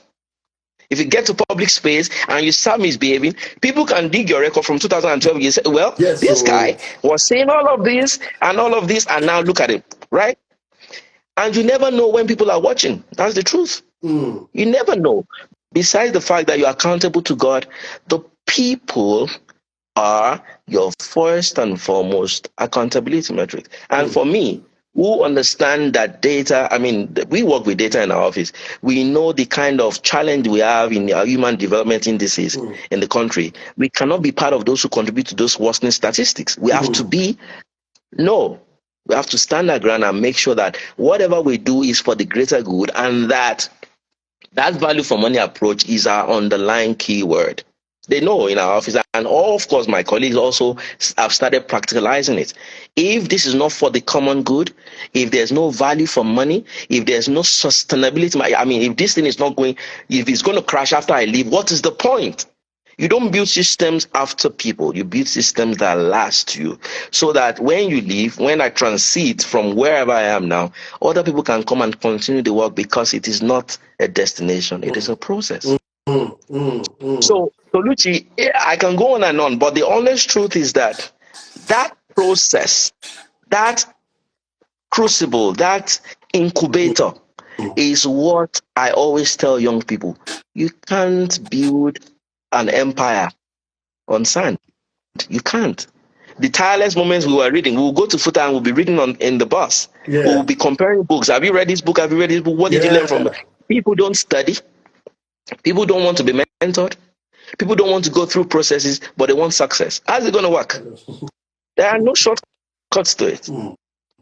If you get to public space and you start misbehaving, people can dig your record from 2012. You say, well, this guy was saying all of this, and now look at it, right? And you never know when people are watching. That's the truth. You never know. Besides the fact that you're accountable to God, the people are your first and foremost accountability metric. And for me, who understand that data, I mean, we work with data in our office. We know the kind of challenge we have in our human development indices in the country. We cannot be part of those who contribute to those worsening statistics. We have to be, we have to stand our ground and make sure that whatever we do is for the greater good, and that value for money approach is our underlying keyword. They know in our office, and of course my colleagues also have started practicalizing it. If this is not for the common good, if there's no value for money, if there's no sustainability, I mean, if this thing is not going, if it's going to crash after I leave, what is the point? You don't build systems after people. You build systems that last you, so that when you leave, when I transit from wherever I am now, other people can come and continue the work, because it is not a destination. It is a process. So, Toluchi, I can go on and on, but the honest truth is that that process, that crucible, that incubator is what I always tell young people. You can't build an empire on sand. You can't. The tireless moments we were reading, we'll go to Futa and we'll be reading in the bus. We'll be comparing books. Have you read this book? Have you read this book? What did you learn from it? People don't study. People don't want to be mentored. People don't want to go through processes, but they want success. How's it going to work? There are no shortcuts to it.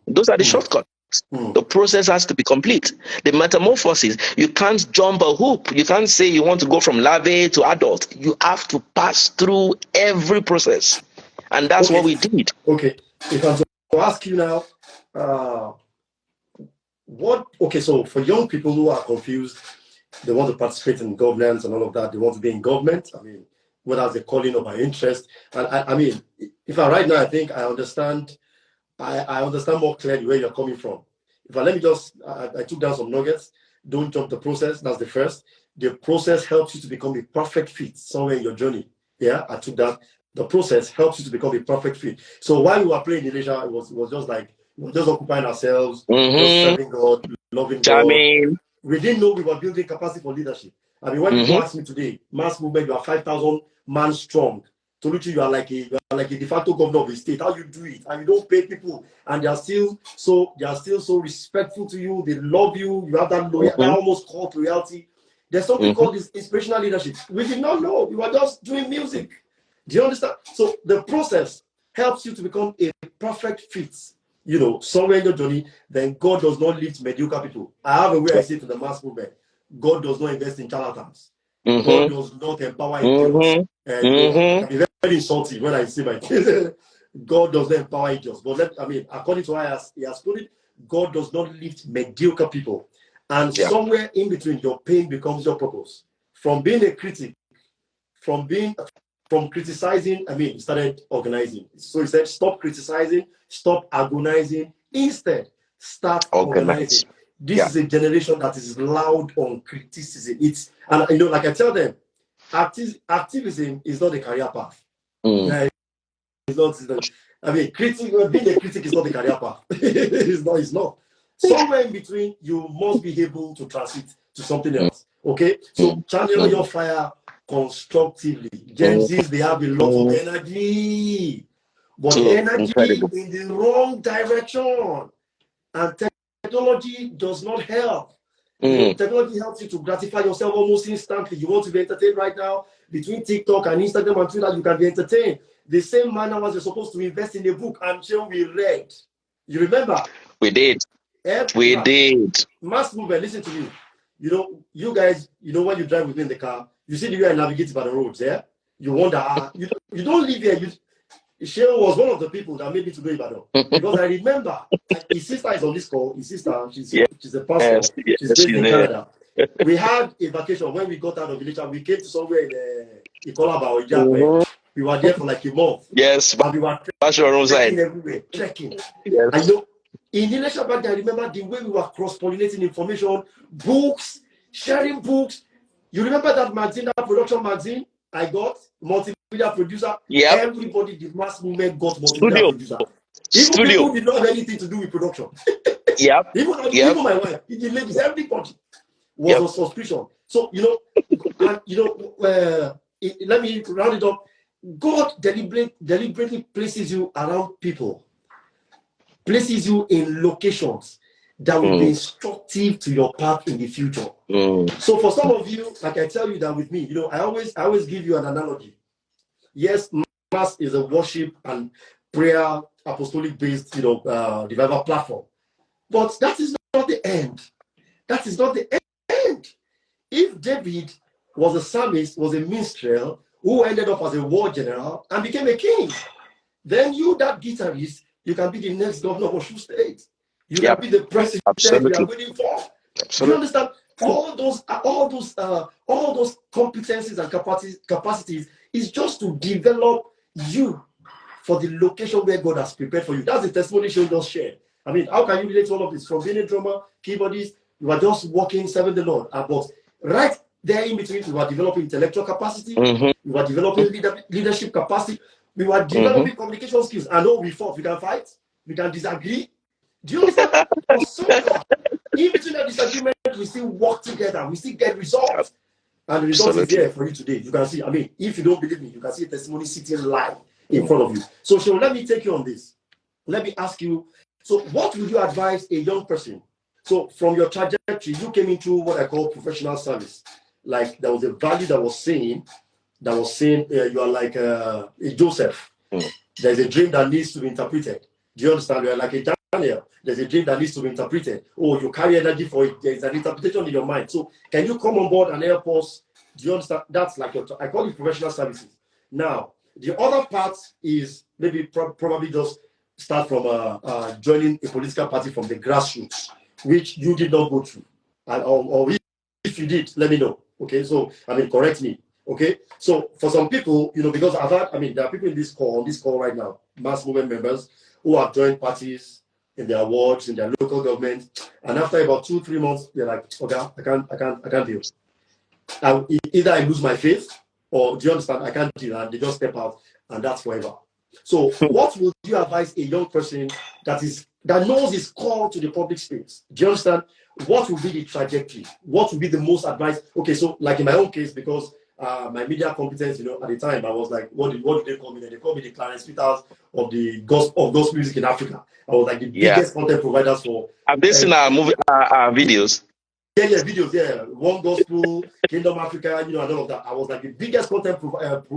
Those are the shortcuts. The process has to be complete. The metamorphosis, you can't jump a hoop. You can't say you want to go from larvae to adult. You have to pass through every process. And that's what we did. Okay. If I'm to ask you now, so for young people who are confused, they want to participate in governance and all of that, they want to be in government, I mean, whether that's a calling or by interest. And I mean, if I right now, I think I understand more clearly where you're coming from. If let me just, I took down some nuggets. Don't jump the process. That's the first. The process helps you to become a perfect fit somewhere in your journey. Yeah, I took that. The process helps you to become a perfect fit. So while we were playing in Asia, it was just like, we were just occupying ourselves, just serving God, loving God. We didn't know we were building capacity for leadership. I mean, when people ask me today, mass movement, you are 5,000 man strong. Toluchi, you are like a de facto governor of the state. How you do it? And you don't pay people, and they are still so respectful to you. They love you. You have that that almost cult loyalty. There's something called this inspirational leadership. We did not know. We were just doing music. Do you understand? So the process helps you to become a perfect fit. You know, somewhere in your journey, then God does not lift mediocre people. I have a way I say to the mass movement: God does not invest in charlatans. God does not empower idiots. And it can be very insulting when I say my things. God does not empower angels. But according to how he has put it, God does not lift mediocre people. And somewhere in between, your pain becomes your purpose. From being a critic, from criticizing, he started organizing. So he said, stop criticizing, stop agonizing. Instead, start organizing. This is a generation that is loud on criticism. And like I tell them, activism is not a career path. Yeah, it's not. Being a critic is not a career path. It's not. Somewhere in between, you must be able to transit to something else. Okay? So channel your fire constructively. Gen Zs, they have a lot of energy. But energy in the wrong direction. And technology does not help. Technology helps you to gratify yourself almost instantly. You want to be entertained right now? Between TikTok and Instagram and Twitter, you can be entertained. The same manner as you're supposed to invest in a book until we read. You remember? We did. We did. Mass movement, listen to me. You guys, when you drive within the car, you see the way I navigate by the roads, yeah? You wonder, you don't live here. Seun was one of the people that made me to go Ibadan. Because I remember, his sister is on this call. His sister, she's a pastor. She's based in Canada. We had a vacation when we got out of village and we came to somewhere in Ikolaba or Ijakwe. We were there for like a month. Yes, and we were trekking everywhere, trekking. Yes. In Ilesha back then, I remember the way we were cross-pollinating information, books, sharing books. You remember that magazine, that production magazine I got, multimedia producer? Yeah. Everybody, the mass movement got multimedia producer. Even people did not have anything to do with production. Even my wife, the ladies, everybody was on subscription. So, let me round it up. God deliberately places you around people, places you in locations that will be instructive to your path in the future. So for some of you, like I tell you that with me, I always give you an analogy. Yes, mass is a worship and prayer apostolic based, revival platform. But that is not the end. That is not the end. If David was a psalmist, was a minstrel, who ended up as a war general and became a king, then you, that guitarist, you can be the next governor of Osun State. You can be the president we are waiting for. Do you understand? All those competencies and capacities is just to develop you for the location where God has prepared for you. That's the testimony she just shared. How can you relate to all of this? From being a drummer, keyboardist, you are just working, serving the Lord. But right there in between, you are developing intellectual capacity, you are developing leadership capacity, we were developing communication skills. I know we fought, we can fight, we can disagree. Do you understand? But somehow, in between the disagreement, we still work together, we still get results. And the result is there for you today. You can see, if you don't believe me, you can see a testimony sitting live in front of you. So, Seun, let me take you on this. Let me ask you, so what would you advise a young person? So from your trajectory, you came into what I call professional service. Like there was a value that was saying you are like a Joseph. There's a dream that needs to be interpreted. Do you understand? You are like a Daniel. There's a dream that needs to be interpreted. Oh, you carry energy for it. There's an interpretation in your mind. So can you come on board and help us? Do you understand? That's like I call it professional services. Now, the other part is maybe probably just start from joining a political party from the grassroots, which you did not go through. Or if you did, let me know. Okay, so correct me. Okay, so for some people, because I've had, there are people on this call right now, mass movement members who have joined parties in their wards, in their local government, and after about 2-3 months, they're like, okay, I can't deal. Either I lose my faith, or do you understand? I can't deal, and they just step out, and that's forever. So, what would you advise a young person that knows his call to the public space? Do you understand? What would be the trajectory? What would be the most advice? Okay, so like in my own case, because my media competence, at the time, I was like, what did they call me? They called me the Clarence Peters of the gospel music in Africa. I was like the biggest content providers for. Have they seen our videos? Yeah, videos, yeah. One Gospel, Kingdom Africa, and all of that. I was like the biggest content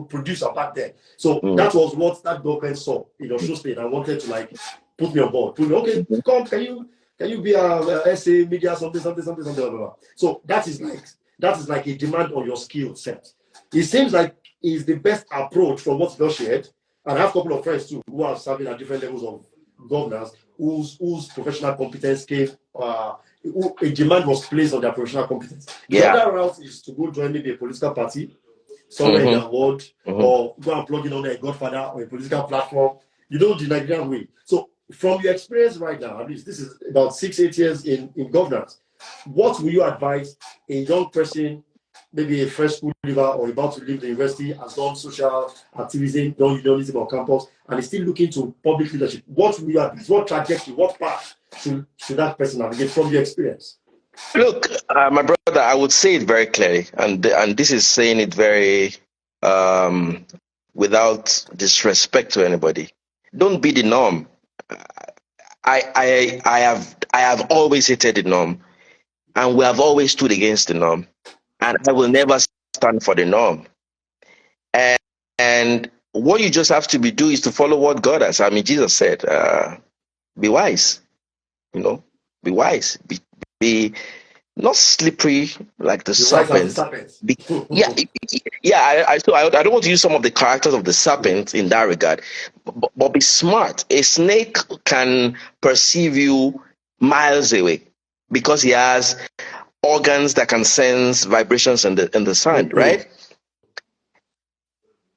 producer back then. So that was what that government saw in Osun State and wanted to put me on board. Okay, come, can you be a SA media something, blah, blah, blah. So that is like a demand on your skill set. It seems like it's the best approach from what you shared. And I have a couple of friends too who are serving at different levels of governance, whose professional competence came, a demand was placed on their professional competence. The other route is to go join maybe a political party somewhere in the world, or go and plug in on a godfather or a political platform. You know, the Nigerian way. So from your experience right now, at least this is about 6-8 years in governance, what will you advise a young person, maybe a fresh school leaver or about to leave the university, has done social activism, done unionism on campus, and is still looking to public leadership? What will you advise? What trajectory, what path should that person navigate from your experience? Look, my brother, I would say it very clearly, and this is saying it very without disrespect to anybody. Don't be the norm. I have always hated the norm, and we have always stood against the norm, and I will never stand for the norm. And what you just have to do is to follow what God has. I mean, Jesus said, "Be wise." You know, be wise. Be not slippery like the serpent. I don't want to use some of the characters of the serpent in that regard, but be smart. A snake can perceive you miles away because he has organs that can sense vibrations in the sand, right?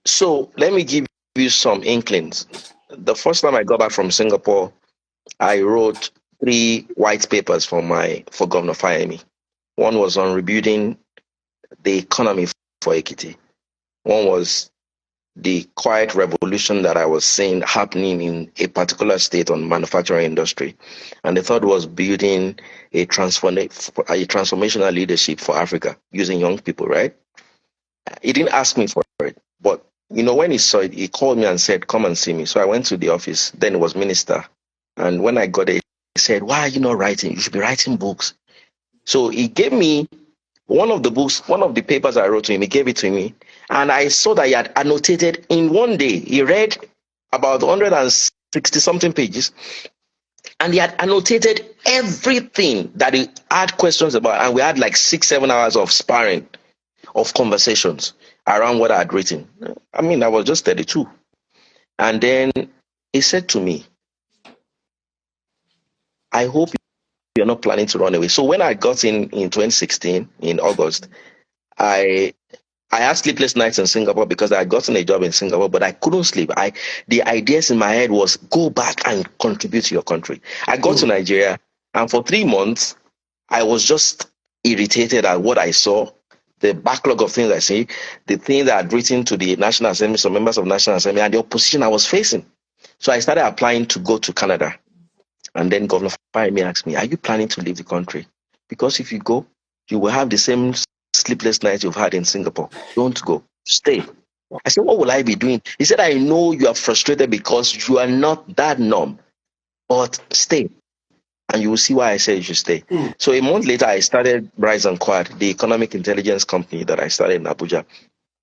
So let me give you some inklings. The first time I got back from Singapore, I wrote 3 white papers for Governor Fayemi. One was on rebuilding the economy for Ekiti. One was the quiet revolution that I was seeing happening in a particular state on manufacturing industry. And the third was building a transformational leadership for Africa using young people, right? He didn't ask me for it, but you know, when he saw it, he called me and said, "Come and see me." So I went to the office. Then it was minister. And when I got there, he said, "Why are you not writing? You should be writing books." So he gave me one of the books, one of the papers I wrote to him. He gave it to me. And I saw that he had annotated in one day. He read about 160 something pages. And he had annotated everything that he had questions about. And we had like 6-7 hours of sparring, of conversations around what I had written. I mean, I was just 32. And then he said to me, "I hope you're not planning to run away." So when I got in 2016, in August, I had sleepless nights in Singapore because I had gotten a job in Singapore, but I couldn't sleep. The ideas in my head was, go back and contribute to your country. I got to Nigeria, and for 3 months, I was just irritated at what I saw, the backlog of things I see, the things I had written to the National Assembly, some members of National Assembly, and the opposition I was facing. So I started applying to go to Canada. And then Governor Fayemi asked me, "Are you planning to leave the country? Because if you go, you will have the same sleepless nights you've had in Singapore. Don't go. Stay." I said, "What will I be doing?" He said, "I know you are frustrated because you are not that norm, but stay. And you will see why I said you should stay." So a month later, I started Rise and Quad, the economic intelligence company that I started in Abuja.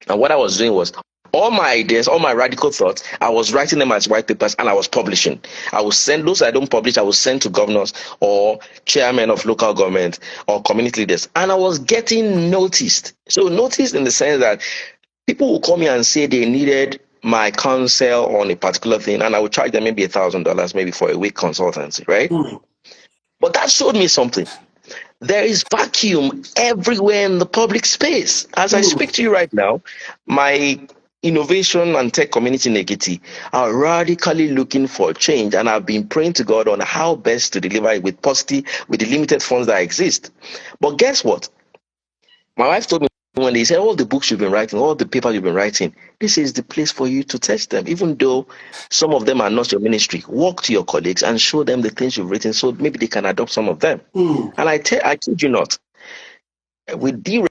And what I was doing was, all my ideas, all my radical thoughts, I was writing them as white papers and I was publishing. I will send those I don't publish, I will send to governors or chairmen of local government or community leaders. And I was getting noticed. So noticed in the sense that people will call me and say they needed my counsel on a particular thing, and I would charge them maybe $1,000 maybe for a week consultancy, right? But that showed me something. There is vacuum everywhere in the public space. As I speak to you right now, my innovation and tech community in Ekiti are radically looking for change, and I've been praying to God on how best to deliver it with the limited funds that exist. But guess what? My wife told me when they said, "All the books you've been writing, all the papers you've been writing, this is the place for you to test them, even though some of them are not your ministry. Walk to your colleagues and show them the things you've written so maybe they can adopt some of them." And I kid you not, with due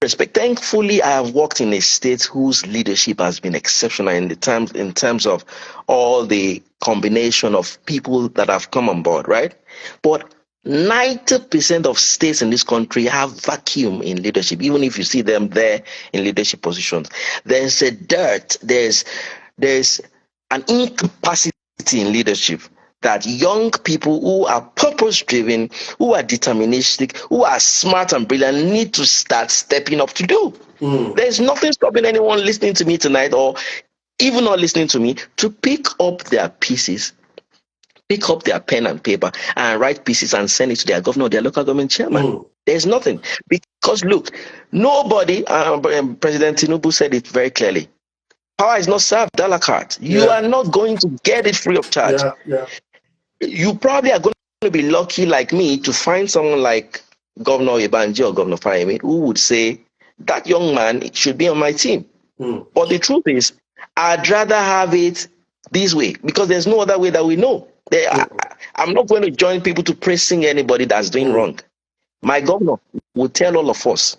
respect, thankfully I have worked in a state whose leadership has been exceptional in terms of all the combination of people that have come on board, right? But 90% of states in this country have vacuum in leadership, even if you see them there in leadership positions. There's a dearth, there's an incapacity in leadership that young people who are purpose-driven, who are deterministic, who are smart and brilliant need to start stepping up to do. There's nothing stopping anyone listening to me tonight or even not listening to me, to pick up their pieces, pick up their pen and paper and write pieces and send it to their governor or their local government chairman. There's nothing. Because look, nobody, President Tinubu said it very clearly, power is not served a la carte. You are not going to get it free of charge. You probably are going to be lucky like me to find someone like Governor Ibanji or Governor Fayemi who would say, that young man should be on my team. But the truth is, I'd rather have it this way because there's no other way that we know. I'm not going to join people to praising anybody that's doing wrong. My governor will tell all of us,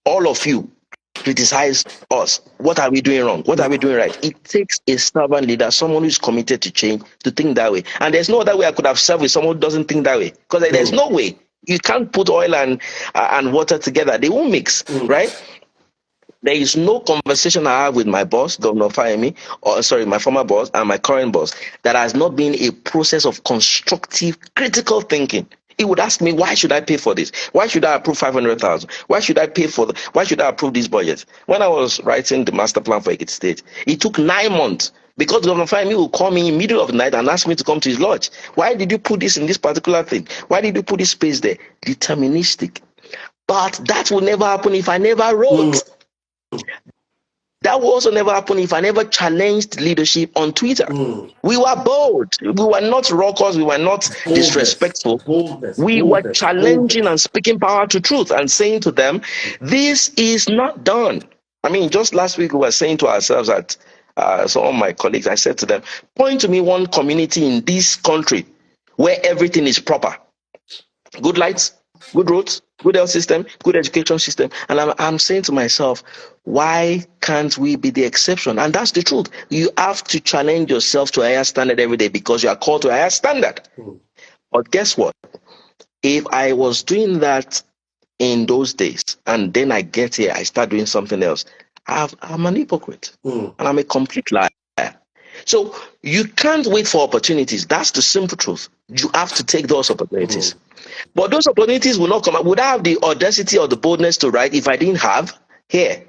all of you, criticize us. What are we doing wrong? What are we doing right? It takes a servant leader, someone who's committed to change, to think that way. And there's no other way I could have served with someone who doesn't think that way. Because there's no way. You can't put oil and water together. They won't mix, right? There is no conversation I have with my boss, Governor Fayemi, my former boss and my current boss, that has not been a process of constructive, critical thinking. He would ask me, why should I pay for this? Why should I approve 500,000? Why should I why should I approve this budget? When I was writing the master plan for Ekiti State, it took 9 months because Governor Fayemi would call me in the middle of the night and ask me to come to his lodge. Why did you put this in this particular thing? Why did you put this space there? Deterministic. But that will never happen if I never wrote. That will also never happen if I never challenged leadership on Twitter. We were bold. We were not raucous. We were not disrespectful. We were challenging and speaking power to truth and saying to them, this is not done. I mean, just last week we were saying to ourselves that some of my colleagues, I said to them, point to me one community in this country where everything is proper. Good lights, good roads, good health system, good education system. And I'm saying to myself, why can't we be the exception? And that's the truth. You have to challenge yourself to a higher standard every day because you are called to a higher standard. But guess what? If I was doing that in those days and then I get here, I start doing something else, I'm an hypocrite and I'm a complete liar. So you can't wait for opportunities. That's the simple truth. You have to take those opportunities. But those opportunities will not come up. Would I have the audacity or the boldness to write if I didn't have here?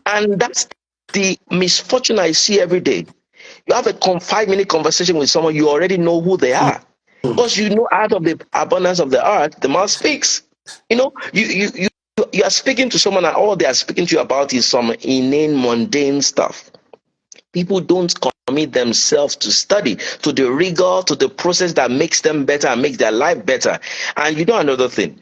And that's the misfortune I see every day. You have a 5-minute conversation with someone, you already know who they are. Because you know, out of the abundance of the heart, the mouth speaks. You know, you are speaking to someone and all they are speaking to you about is some inane, mundane stuff. People don't commit themselves to study, to the rigor, to the process that makes them better and makes their life better. And you know another thing,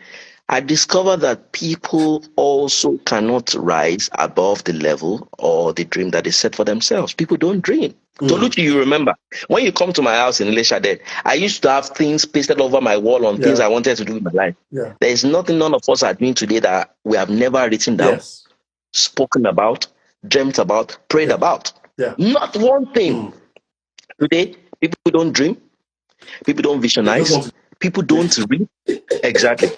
I discovered that people also cannot rise above the level or the dream that they set for themselves. People don't dream. Toluchi, you remember, when you come to my house in Ilesha, I used to have things pasted over my wall on things I wanted to do in my life. There is nothing none of us are doing today that we have never written down, spoken about, dreamt about, prayed about. Not one thing. Today, people don't dream. People don't visionize. People don't read. Exactly.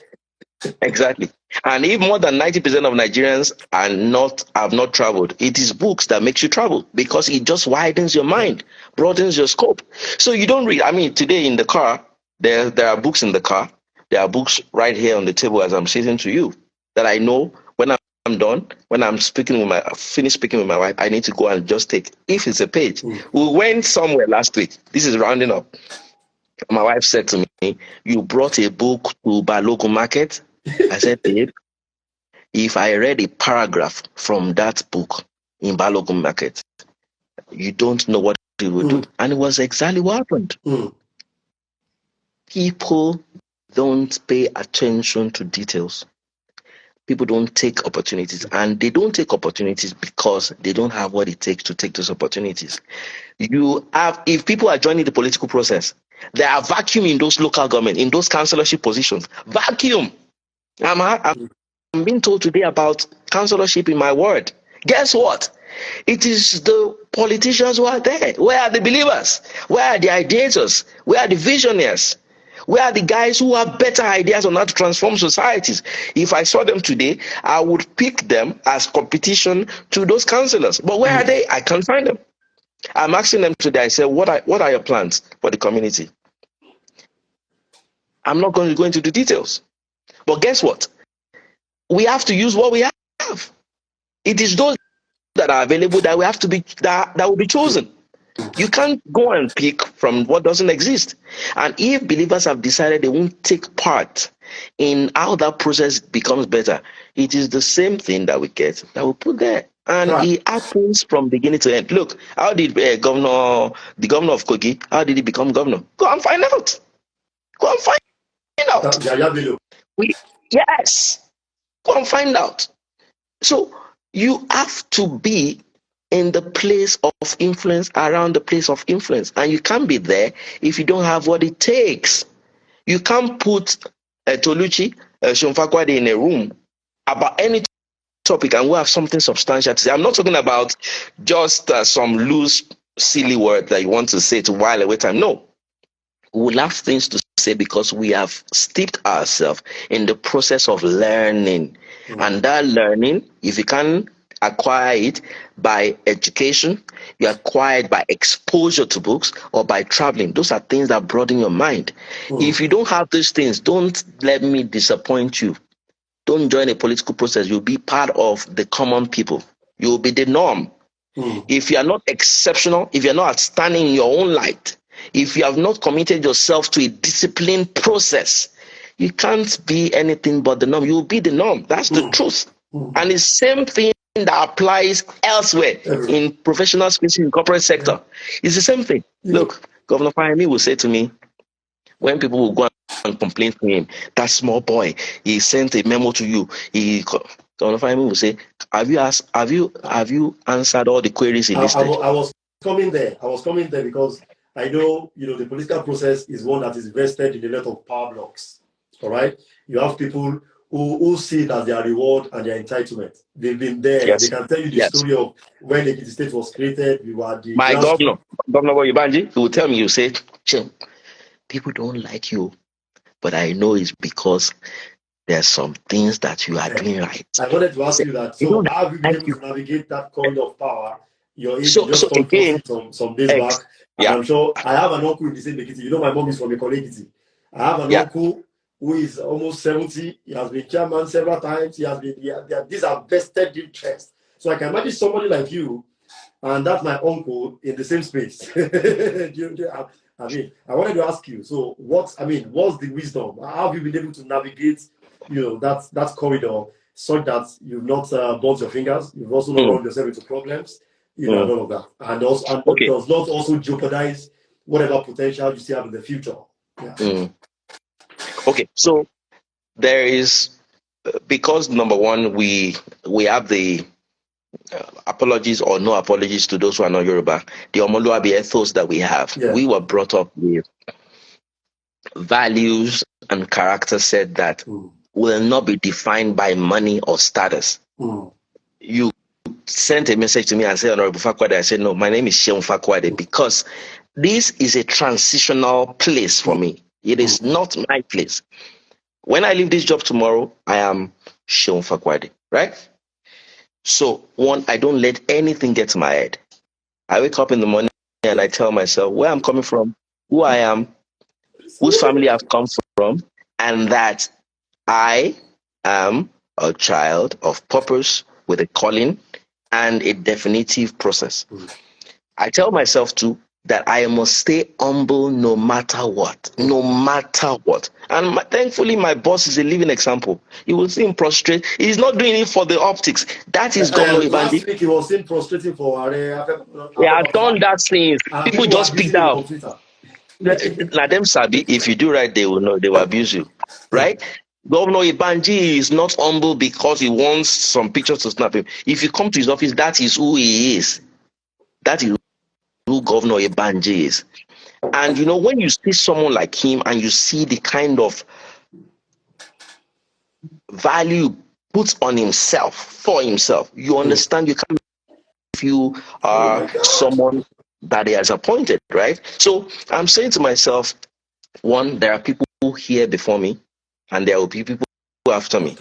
And if more than 90% of Nigerians have not traveled, it is books that makes you travel because it just widens your mind, broadens your scope. So you don't read. I mean, today in the car, there are books in the car. There are books right here on the table as I'm sitting to you that I know when I'm done, when I'm finished speaking with my wife, I need to go and just take, if it's a page. We went somewhere last week. This is rounding up. My wife said to me, you brought a book to Balogun Market? I said, babe, if I read a paragraph from that book in Balogun Market, you don't know what it would do. And it was exactly what happened. People don't pay attention to details. People don't take opportunities, and they don't take opportunities because they don't have what it takes to take those opportunities. If people are joining the political process, there are vacuum in those local government, in those councillorship positions. Vacuum. I'm being told today about councillorship in my ward. Guess what? It is the politicians who are there. Where are the believers? Where are the ideators? Where are the visionaries? Where are the guys who have better ideas on how to transform societies? If I saw them today, I would pick them as competition to those councillors. But where are they? I can't find them. I'm asking them today, I said, what are your plans for the community? I'm not going to go into the details. But guess what? We have to use what we have. It is those that are available that will have to be that will be chosen. You can't go and pick from what doesn't exist. And if believers have decided they won't take part in how that process becomes better, it is the same thing that we get that we put there. And it happens from beginning to end. Look, how did the governor of Kogi, how did he become governor? Go and find out. Go and find out. Yes. Go and find out. So you have to be in the place of influence, around the place of influence. And you can't be there if you don't have what it takes. You can't put Toluchi, Seun Fakuade in a room about any topic and we'll have something substantial to say. I'm not talking about just some loose, silly word that you want to say to while away time. No. We'll have things to say because we have steeped ourselves in the process of learning. And that learning, if you can acquire it by education, you acquire it by exposure to books or by traveling. Those are things that broaden your mind. If you don't have these things, don't let me disappoint you. Don't join a political process. You'll be part of the common people. You'll be the norm. If you are not exceptional, if you're not outstanding in your own light, if you have not committed yourself to a disciplined process, you can't be anything but the norm. You will be the norm. That's the truth. And the same thing that applies elsewhere in professional spaces, in corporate sector. It's the same thing. Look, Governor Fahimi will say to me, when people will go and complain to him, that small boy, he sent a memo to you. Governor Fahimi will say, have you answered all the queries he listed? I was coming there. Because I know, the political process is one that is vested in a lot of power blocks. All right. You have people who see it as their reward and their entitlement. They've been there. Yes. They can tell you the story of when the Ekiti state was created. We were the Governor Ibanji, he will tell me, you say, people don't like you, but I know it's because there's some things that you are doing right. I wanted to ask you that. So how have you been able to navigate that corridor of power? You're just talking some days back. And I'm sure I have an uncle in the same Ekiti. My mom is from Ekiti. I have an uncle who is almost 70. He has been chairman several times. These are vested interests. So I can imagine somebody like you, and that's my uncle in the same space. I wanted to ask you. So what's the wisdom? How have you been able to navigate, that corridor, so that you've not burnt your fingers, you've also not run yourself into problems, and all of that, and does not also jeopardize whatever potential you still have in the future. Okay, so there is, because number one, we have the apologies or no apologies to those who are not Yoruba, the Omoluabi ethos that we have. We were brought up with values and character set that will not be defined by money or status. You sent a message to me and said, Honorable Fakuade. I said, no, my name is Seun Fakuade, because this is a transitional place for me. It is not my place. When I leave this job tomorrow, I am Seun Fakuade, right? So, one, I don't let anything get to my head. I wake up in the morning and I tell myself where I'm coming from, who I am, whose family I've come from, and that I am a child of purpose with a calling and a definitive process. I tell myself too that I must stay humble no matter what. And thankfully, my boss is a living example. You will see him prostrate. He's not doing it for the optics. That is Governor Ibanji. Last week he was seen prostrating for He has done that since. People just picked out. Now them sabi, if you do right, they will know. They will abuse you, right? Governor Ibanji is not humble because he wants some pictures to snap him. If you come to his office, that is who he is. That is who Governor Ibanji is. And when you see someone like him and you see the kind of value put on himself for himself, you understand you can't, if you are someone that he has appointed, right? So I'm saying to myself, one, there are people here before me and there will be people after me.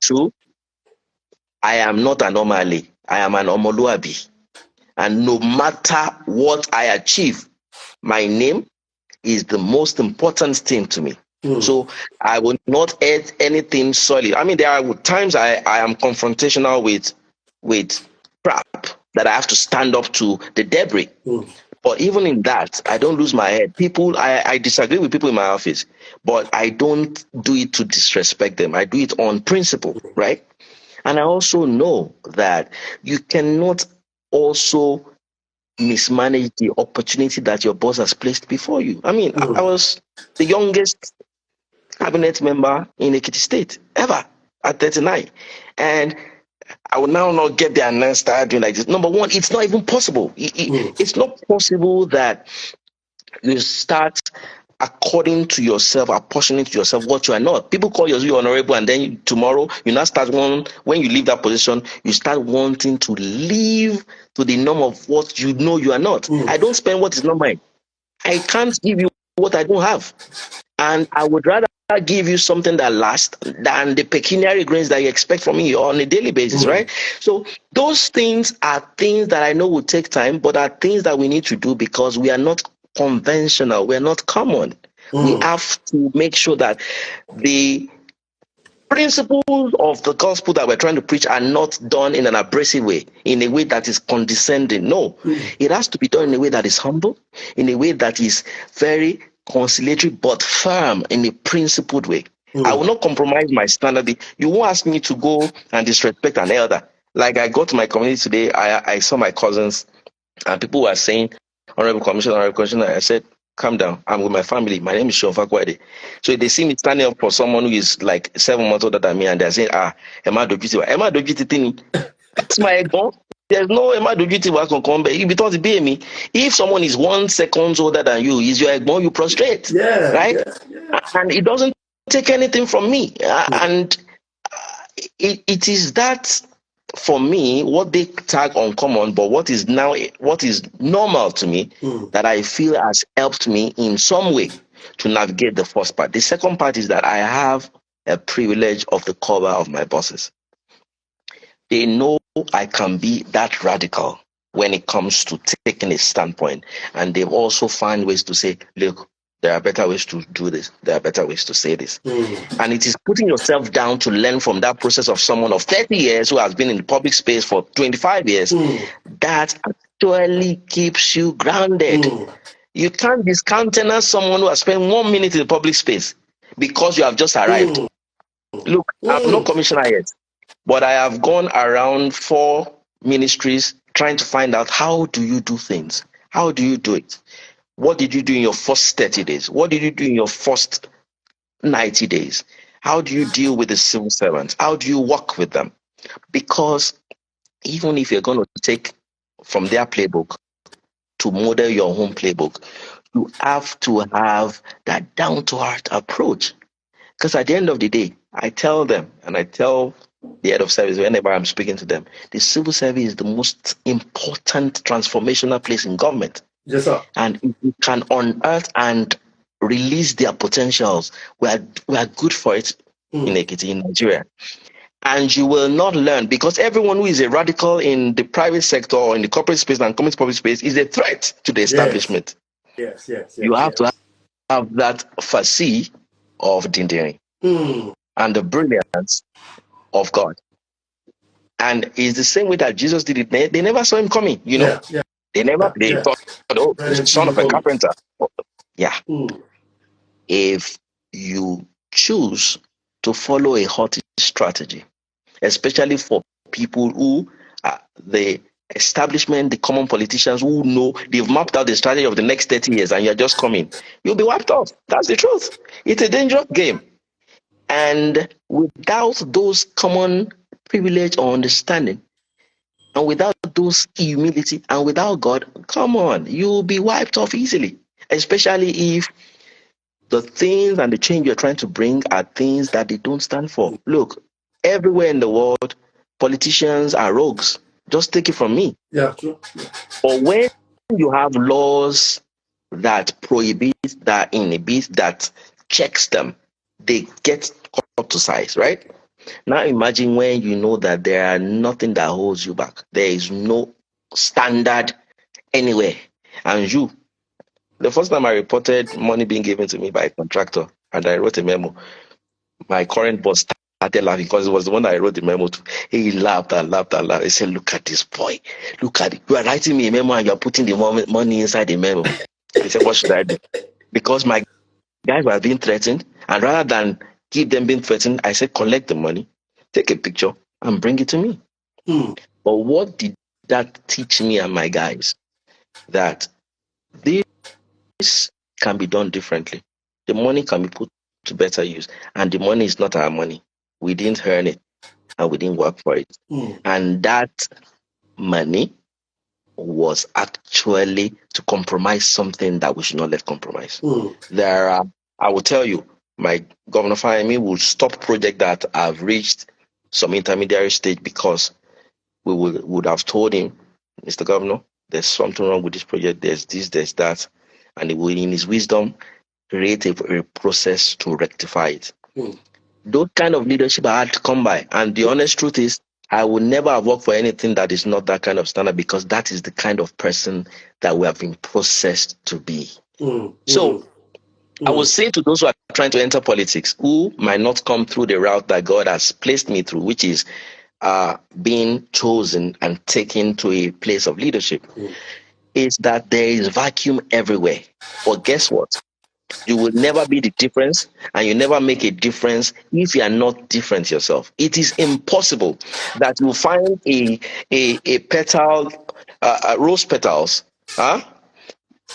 Two, I am not an anomaly. I am an Omoluabi. And no matter what I achieve, my name is the most important thing to me. So I will not add anything solid. I mean, there are times I am confrontational with crap. that I have to stand up to the debris. But even in that, I don't lose my head. I disagree with people in my office, but I don't do it to disrespect them. I do it on principle, right? And I also know that you cannot also mismanage the opportunity that your boss has placed before you. I mean, I was the youngest cabinet member in Ekiti State ever at 39. And I will now not get there and then start doing like this. Number one, it's not even possible. It's not possible that you start according to yourself, apportioning to yourself what you are not. People call you honorable, and then tomorrow you now start when you leave that position, you start wanting to live to the norm of what you know you are not. I don't spend what is not mine. I can't give you what I don't have. And I would rather give you something that lasts than the pecuniary gains that you expect from me on a daily basis, right? So those things are things that I know will take time, but are things that we need to do because we are not conventional, we're not common. We have to make sure that the principles of the gospel that we're trying to preach are not done in an abrasive way, in a way that is condescending. No, it has to be done in a way that is humble, in a way that is very conciliatory but firm, in a principled way. I will not compromise my standard. You won't ask me to go and disrespect an elder. Like I got to my community today, I saw my cousins, and people were saying, Honorable Commissioner, Honorable Commissioner. I said, calm down. I'm with my family. My name is Seun Fakuade. So they see me standing up for someone who is like 7 months older than me, and they're saying, Emma Dojiti thing. That's my egbon. There's no Emma Dojiti who can come back. You be taught to be me. If someone is 1 second older than you, is your egbon, you prostrate. Right? And it doesn't take anything from me. And it is that, for me, what they tag uncommon, but what is normal to me, that I feel has helped me in some way to navigate the first part. The second part is that I have a privilege of the cover of my bosses. They know I can be that radical when it comes to taking a standpoint, and they've also found ways to say, look, there are better ways to do this. There are better ways to say this. And it is putting yourself down to learn from that process of someone of 30 years who has been in the public space for 25 years that actually keeps you grounded. You can't discountenance someone who has spent 1 minute in the public space because you have just arrived. Look, I'm not commissioner yet, but I have gone around 4 ministries trying to find out, how do you do things? How do you do it? What did you do in your first 30 days? What did you do in your first 90 days? How do you deal with the civil servants? How do you work with them? Because even if you're going to take from their playbook to model your own playbook, you have to have that down-to-earth approach. Because at the end of the day, I tell them, and I tell the head of service whenever I'm speaking to them, the civil service is the most important transformational place in government. Yes, sir. And if you can unearth and release their potentials, we are good for it in Ekiti, in Nigeria. And you will not learn, because everyone who is a radical in the private sector or in the corporate space and community public space is a threat to the establishment. Yes. You have to have that facade of Dindiri and the brilliance of God. And it's the same way that Jesus did it. They never saw him coming, you know. They thought, oh, he's the son of a carpenter. If you choose to follow a haughty strategy, especially for people who are the establishment, the common politicians who know they've mapped out the strategy of the next 30 years, and you're just coming, you'll be wiped off. That's the truth. It's a dangerous game. And without those common privilege or understanding, and without those humility, and without God, come on, you'll be wiped off easily, especially if the things and the change you're trying to bring are things that they don't stand for. Look, everywhere in the world, politicians are rogues. Just take it from me. Yeah, true. But when you have laws that prohibit, that inhibit, that checks them, they get cut to size, right? Now imagine when you know that there are nothing that holds you back. There is no standard anywhere. And you, the first time I reported money being given to me by a contractor, and I wrote a memo, my current boss started laughing because it was the one that I wrote the memo to. He laughed and laughed and laughed. He said, "Look at this boy. Look at it. You are writing me a memo and you are putting the money inside the memo." He said, "What should I do?" Because my guys were being threatened, and rather than keep them being threatened, I said, "Collect the money, take a picture, and bring it to me." But what did that teach me and my guys? That this can be done differently. The money can be put to better use, and the money is not our money. We didn't earn it, and we didn't work for it. And that money was actually to compromise something that we should not let compromise. There are, I will tell you, my Governor Fayemi will stop project that have reached some intermediary stage because we would have told him, "Mr. Governor, there's something wrong with this project, there's this, there's that," and he will, in his wisdom, create a process to rectify it. Those kind of leadership are hard to come by, and the honest truth is, I would never have worked for anything that is not that kind of standard, because that is the kind of person that we have been processed to be. So I would say to those who are trying to enter politics, who might not come through the route that God has placed me through, which is being chosen and taken to a place of leadership, is that there is vacuum everywhere. But guess what? You will never be the difference, and you never make a difference if you are not different yourself. It is impossible that you find a petal, rose petals,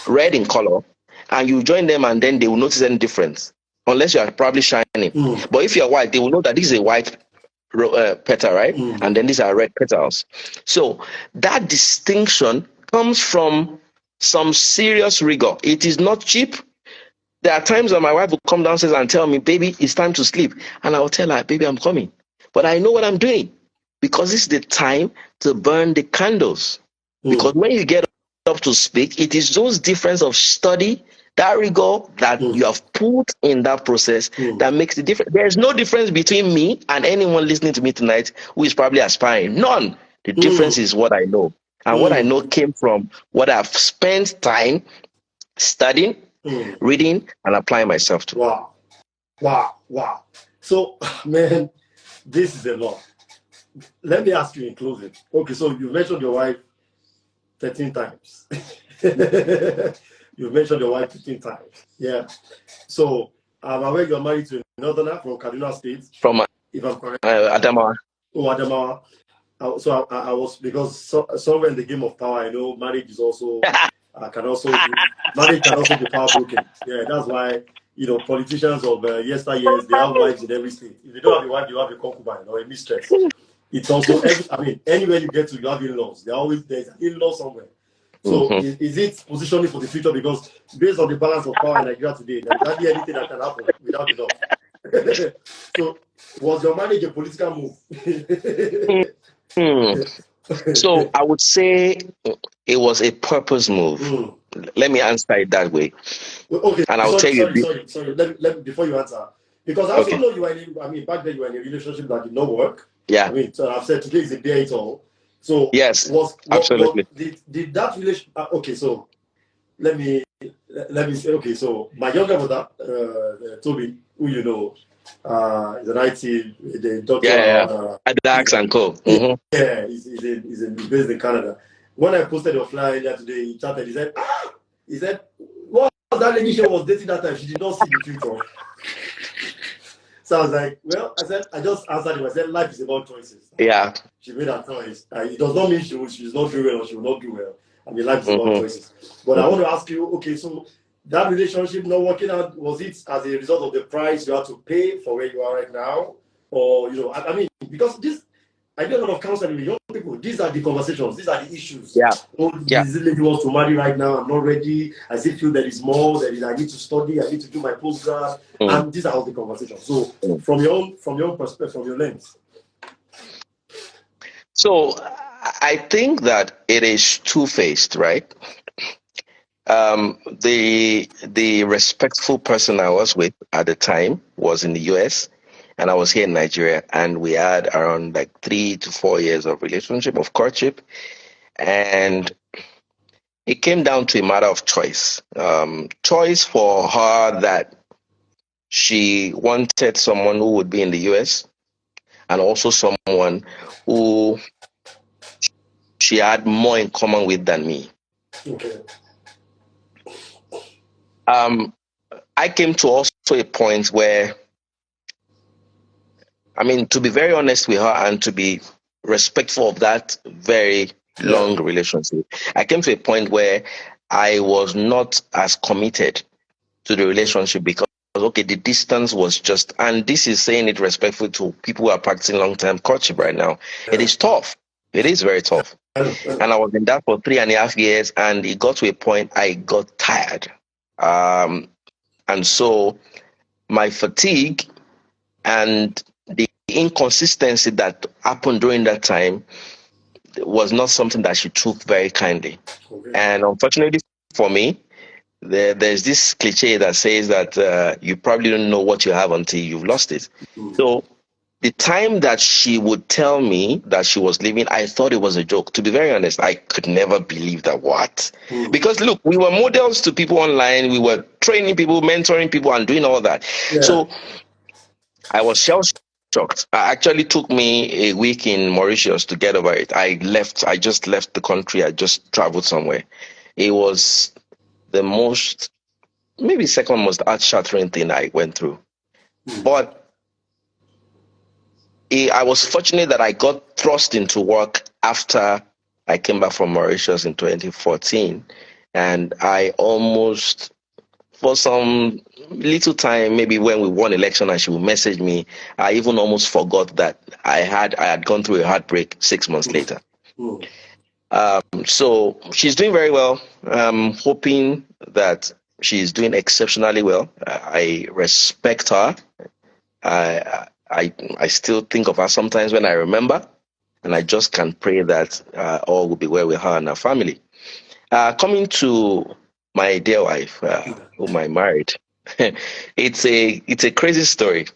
red in color, and you join them, and then they will notice any difference, unless you are probably shining. But if you are white, they will know that this is a white petal, right? And then these are red petals. So that distinction comes from some serious rigor. It is not cheap. There are times when my wife will come downstairs and tell me, "Baby, it's time to sleep." And I will tell her, "Baby, I'm coming." But I know what I'm doing, because it's the time to burn the candles. Because when you get up to speak, it is those difference of study, that rigor that you have put in that process that makes the difference. There's no difference between me and anyone listening to me tonight who is probably aspiring. None. The difference is what I know. And what I know came from what I've spent time studying, reading, and applying myself to. Wow. So, man, this is a lot. Let me ask you in closing. Okay, so you mentioned your wife 13 times. You've mentioned your wife 15 times. Yeah. So, I'm aware you're married to a northerner from Kaduna State. From if I'm correct. Adamawa. Oh, Adamawa. So I was, because somewhere in the game of power, I know marriage is also marriage can also be power broken. Yeah, that's why politicians of yesteryears, they have wives in every state. If they don't have a wife, you have a concubine or a mistress. It's also anywhere you get to, you have in-laws. There's an in-law somewhere. So is it positioning for the future? Because based on the balance of power in Nigeria today, there's hardly anything that can happen without enough. So was your marriage a political move? So I would say it was a purpose move. Let me answer it that way. Okay, and I'll tell you. Sorry. Let me before you answer, because I also know you were back then you were in a relationship that did not work. Yeah. So I've said today is a day it all. So yes, absolutely. Did that relationship? Okay, so let me say. Okay, so my younger brother, Toby, who you know, is an IT, the doctor. Yeah. Adax and Co. Yeah, he's based in Canada. When I posted your flyer earlier today, he chatted. He said, what that lady she was dating that time? She did not see the future. So I was like, well, I just answered him. I said, life is about choices. Yeah. She made her choice. It does not mean she's not doing well or she will not do well. Life is about choices. But I want to ask you, okay, so that relationship not working out, was it as a result of the price you had to pay for where you are right now? Or, because I do a lot of counseling with young people. These are the conversations. These are the issues. Yeah. This lady wants to marry right now. I'm not ready. I still feel there is more. I need to study. I need to do my postgrad. And these are all the conversations. So, from your own perspective, from your lens. So, I think that it is two-faced, right? The respectful person I was with at the time was in the US, and I was here in Nigeria, and we had around 3 to 4 years of relationship, of courtship, and it came down to a matter of choice. Choice for her that she wanted someone who would be in the US, and also someone who she had more in common with than me. Okay. I came to also a point where, I mean, to be very honest with her and to be respectful of that very Yeah. long relationship, I came to a point where I was not as committed to the relationship because, okay, the distance was just, and this is saying it respectfully to people who are practicing long-term courtship right now. It Yeah. is tough. It is very tough. I know. And I was in that for 3.5 years, and it got to a point I got tired. And so my fatigue and the inconsistency that happened during that time was not something that she took very kindly. Okay. And unfortunately for me, there's this cliche that says that you probably don't know what you have until you've lost it. So the time that she would tell me that she was leaving, I thought it was a joke. To be very honest, I could never believe that. What? Because look, we were models to people online. We were training people, mentoring people, and doing all that. Yeah. So I was shell shocked. It actually took me a week in Mauritius to get over it. I just left the country. I just traveled somewhere. It was the most, maybe second most earth-shattering thing I went through. But I was fortunate that I got thrust into work after I came back from Mauritius in 2014. And I almost, for some little time, maybe when we won election and she would message me, I even almost forgot that I had gone through a heartbreak 6 months later. So she's doing very well. I'm hoping that she's doing exceptionally well. I respect her. I still think of her sometimes when I remember, and I just can pray that all will be well with her and her family. Coming to my dear wife, whom I married, it's a crazy story.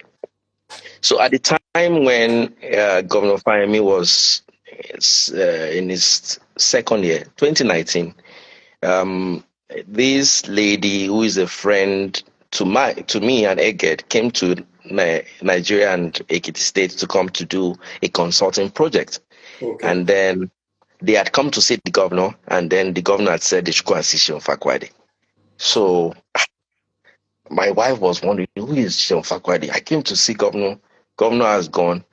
So at the time when Governor Fayemi was in his second year, 2019, this lady who is a friend to me and Eged came to Nigeria and Ekiti State to come to do a consulting project. Okay. And then they had come to see the governor, and then the governor had said they should go and see Seun Fakuade. So my wife was wondering, who is Seun Fakuade? I came to see governor. Governor has gone.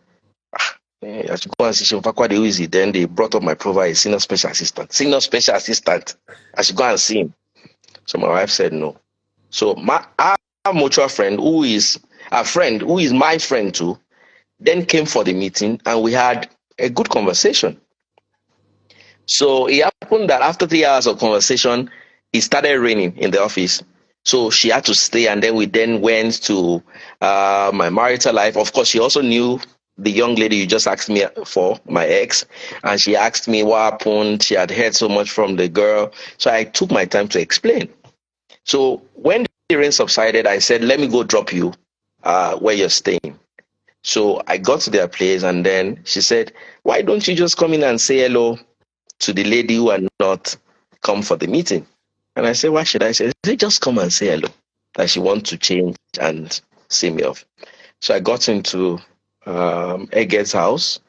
I should go and see Seun Fakuade. Who is he? Then they brought up my profile, a senior special assistant. Senior special assistant. I should go and see him. So my wife said no. So our mutual friend, who is a friend, who is my friend too, then came for the meeting, and we had a good conversation. So it happened that after 3 hours of conversation, it started raining in the office. So she had to stay, and then we then went to my marital life. Of course, she also knew the young lady you just asked me for, my ex, and she asked me what happened. She had heard so much from the girl. So I took my time to explain. So when the rain subsided, I said, let me go drop you where you're staying. So I got to their place, and then she said, why don't you just come in and say hello to the lady who had not come for the meeting? And I said, why should I say? They just come and say hello, that she wants to change and see me off. So I got into Eged's house,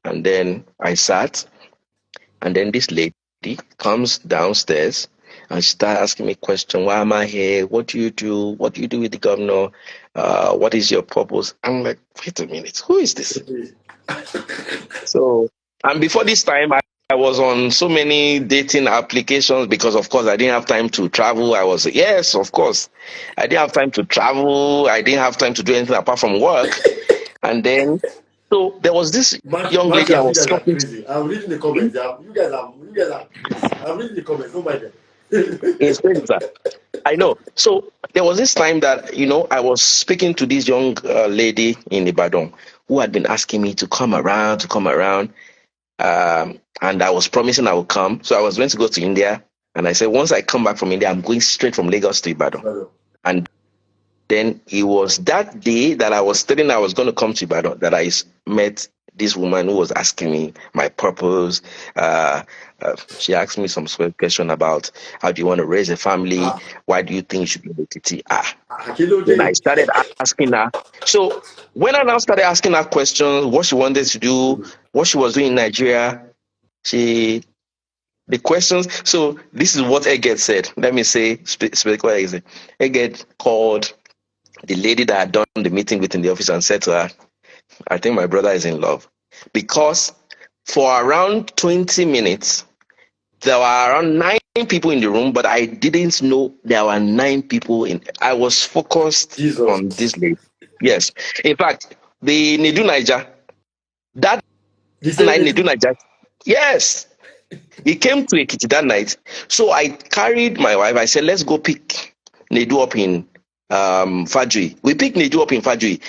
and then I sat, and then this lady comes downstairs and she started asking me questions. Why am I here? What do you do? What do you do with the governor? What is your purpose? I'm like, wait a minute, who is this? So, and before this time, I was on so many dating applications because, of course, I didn't have time to travel. Yes, of course. I didn't have time to travel. I didn't have time to do anything apart from work. And then, so there was this young lady I was talking to. Crazy. I'm reading the comments. You guys are crazy. I'm reading the comments. Don't mind them. It's crazy, sir. I know. So there was this time that, I was speaking to this young lady in Ibadan who had been asking me to come around. And I was promising I would come. So I was going to go to India. And I said, once I come back from India, I'm going straight from Lagos to Ibadan. And then it was that day that I was telling I was going to come to Ibadan that I met this woman who was asking me my purpose. She asked me some sort of question about how do you want to raise a family? Why do you think you should be in Ekiti? Then I started asking her. So when I now started asking her questions, what she wanted to do, what she was doing in Nigeria, the questions. So this is what Eged said. Let me say, speak what Eged. Eged called the lady that had done the meeting with in the office and said to her, I think my brother is in love. Because for around 20 minutes, there were around 9 people in the room, but I didn't know there were 9 people in. I was focused on this lady. Yes. In fact, the Nidu Niger, that night, Nidu Niger, yes, he came to Ekiti that night. So I carried my wife. I said, let's go pick Nidu up in Fajui. We picked Nidu up in Fajui.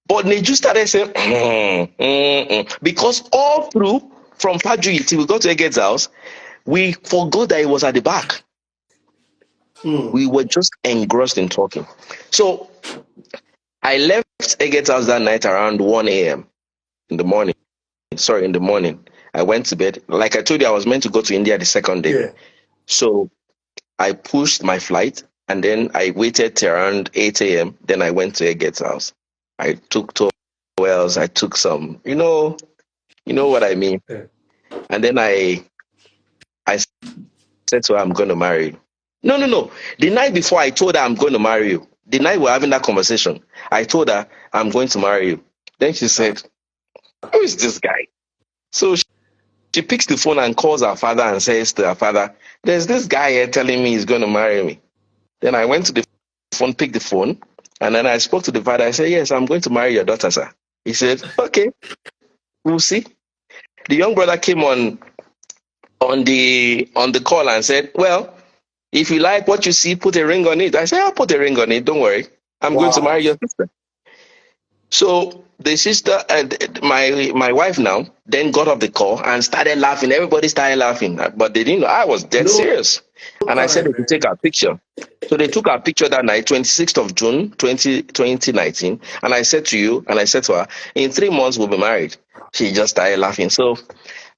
But Neju started saying, because all through from Fajui till we got to Eged's house, we forgot that he was at the back. We were just engrossed in talking. So I left Eged's house that night around 1 a.m. in the morning. Sorry, in the morning. I went to bed. Like I told you, I was meant to go to India the second day. Yeah. So I pushed my flight and then I waited till around 8 a.m. Then I went to Eged's house. I took towels, I took some, you know what I mean. Yeah. And then I said to her, I'm going to marry you. No. The night before I told her I'm going to marry you, the night we were having that conversation, I told her I'm going to marry you. Then she said, who is this guy? So she picks the phone and calls her father and says to her father, there's this guy here telling me he's going to marry me. Then I went to the phone, picked the phone, and then I spoke to the father. I said, yes, I'm going to marry your daughter, sir. He said, okay, we'll see. The young brother came on the call and said, well, if you like what you see, put a ring on it. I said, I'll put a ring on it. Don't worry. I'm going to marry your sister. So the sister, my wife now, then got off the call and started laughing. Everybody started laughing, but they didn't know I was dead serious. And I said they could take our picture. So they took our picture that night, 26th of June, 2019. And I said to you, and I said to her, in 3 months we'll be married. She just started laughing. So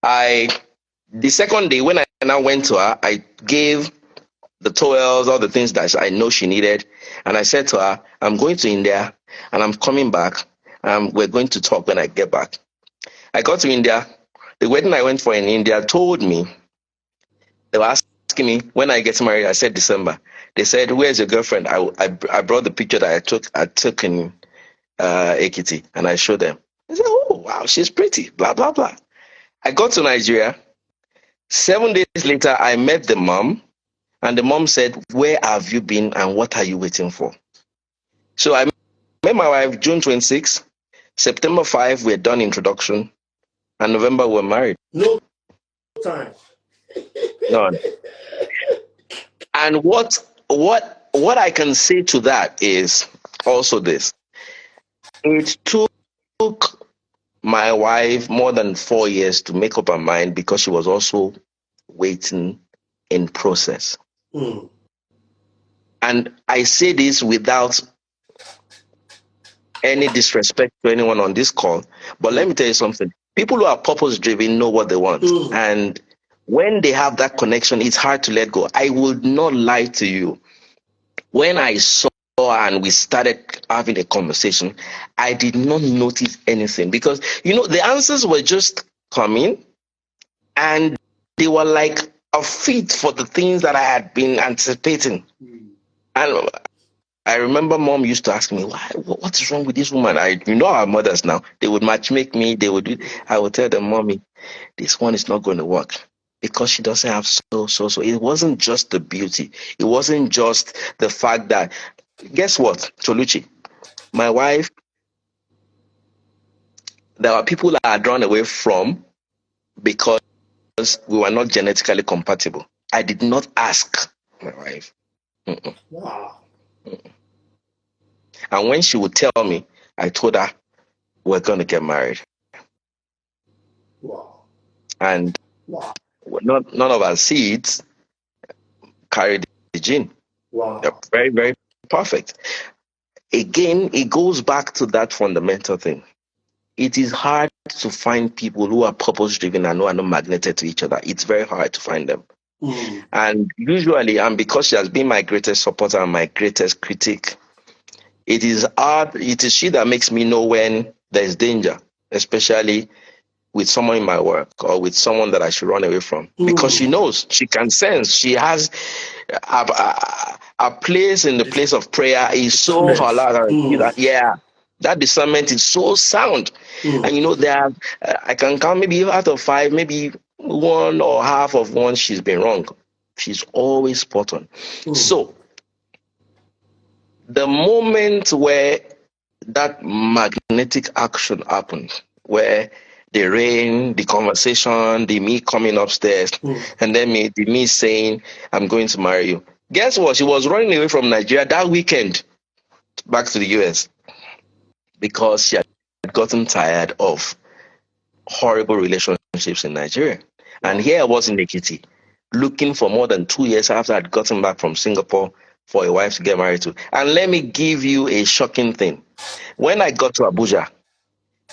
the second day when I now went to her, I gave the towels, all the things that I know she needed. And I said to her, I'm going to India and I'm coming back. We're going to talk when I get back. I got to India. The wedding I went for in India told me, they were asking me when I get married. I said December. They said, where's your girlfriend? I brought the picture that I took in Ekiti and I showed them. I said, oh, wow, she's pretty, blah, blah, blah. I got to Nigeria. 7 days later, I met the mom. And the mom said, where have you been and what are you waiting for? So I met my wife June 26, September 5, we're done introduction, and November we're married. No time. None. And what I can say to that is also this. It took my wife more than 4 years to make up her mind because she was also waiting in process. And I say this without any disrespect to anyone on this call, but let me tell you something. People who are purpose driven know what they want. And when they have that connection, it's hard to let go. I will not lie to you. When I saw and we started having a conversation, I did not notice anything because, the answers were just coming and they were like a fit for the things that I had been anticipating. And I remember mom used to ask me, what is wrong with this woman? Our mothers now, they would matchmake me. I would tell them, mommy, this one is not going to work because she doesn't have so. It wasn't just the beauty. It wasn't just the fact that, guess what, Toluchi, my wife, there are people that are drawn away from because we were not genetically compatible. I did not ask my wife. Wow. And when she would tell me, I told her, we're going to get married. Wow. And none of our seeds carried the gene. Wow. They're very, very perfect. Again, it goes back to that fundamental thing. it is hard to find people who are purpose driven and who are not magneted to each other. It's very hard to find them. And usually, and because she has been my greatest supporter and my greatest critic, it is she that makes me know when there's danger, especially with someone in my work or with someone that I should run away from. Because she knows, she can sense, she has a place in the place of prayer is so halal. Yeah, that discernment is so sound. And there I can count maybe out of 5, maybe 1 or half of 1 she's been wrong. She's always spot on. So the moment where that magnetic action happened, where the rain, the conversation, the me coming upstairs, and then the me saying, I'm going to marry you. Guess what? She was running away from Nigeria that weekend back to the US because she had gotten tired of horrible relationships in Nigeria. And here I was in Ekiti, looking for more than 2 years after I'd gotten back from Singapore for a wife to get married to. And let me give you a shocking thing. When I got to Abuja,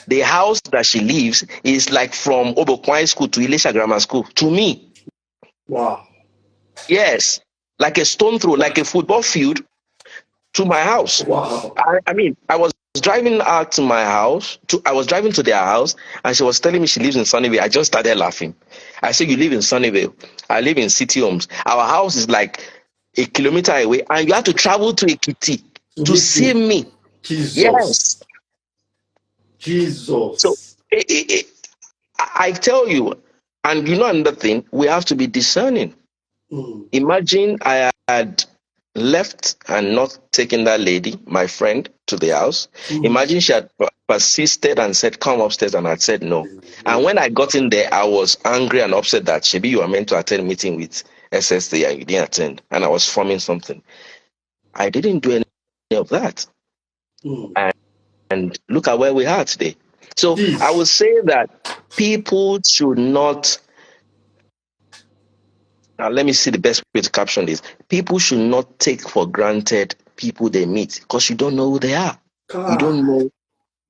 the house that she lives is like from Obokwai School to Ilesha Grammar School to me. Wow. Yes, like a stone throw, like a football field to my house. Wow. I was driving out to my house. I was driving to their house, and she was telling me she lives in Sunnyvale. I just started laughing. I said, "You live in Sunnyvale? I live in City Homes. Our house is like a kilometer away, and you have to travel to Ekiti to see me." Jesus. Yes. Jesus. So I tell you, and another thing, we have to be discerning. Imagine I had left and not taken that lady, my friend, to the house. Imagine she had persisted and said, come upstairs, and I'd said no. And when I got in there, I was angry and upset that maybe you were meant to attend a meeting with SSD and you didn't attend, and I was forming something. I didn't do any of that. And look at where we are today. So I would say that people should not, now let me see the best way to caption this. People should not take for granted people they meet, because you don't know who they are.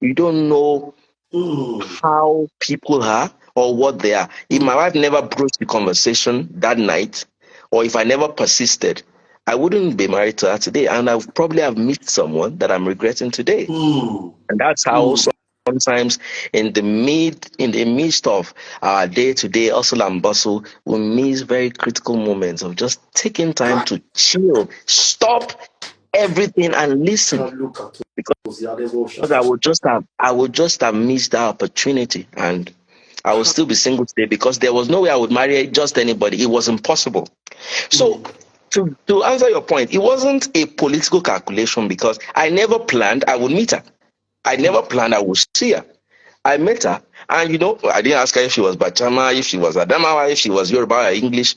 You don't know how people are or what they are. If my wife never broached the conversation that night, or if I never persisted, I wouldn't be married to her today, and I would probably have met someone that I'm regretting today. And that's how sometimes in the midst of our day-to-day hustle and bustle, we miss very critical moments of just taking time to chill, stop everything and listen. Because I would just have missed that opportunity, and I would still be single today because there was no way I would marry just anybody. It was impossible. So to answer your point, it wasn't a political calculation, because I never planned I would meet her. I never planned I would see her. I met her, and I didn't ask her if she was Bachama, if she was Adamawa, if she was Yoruba or English.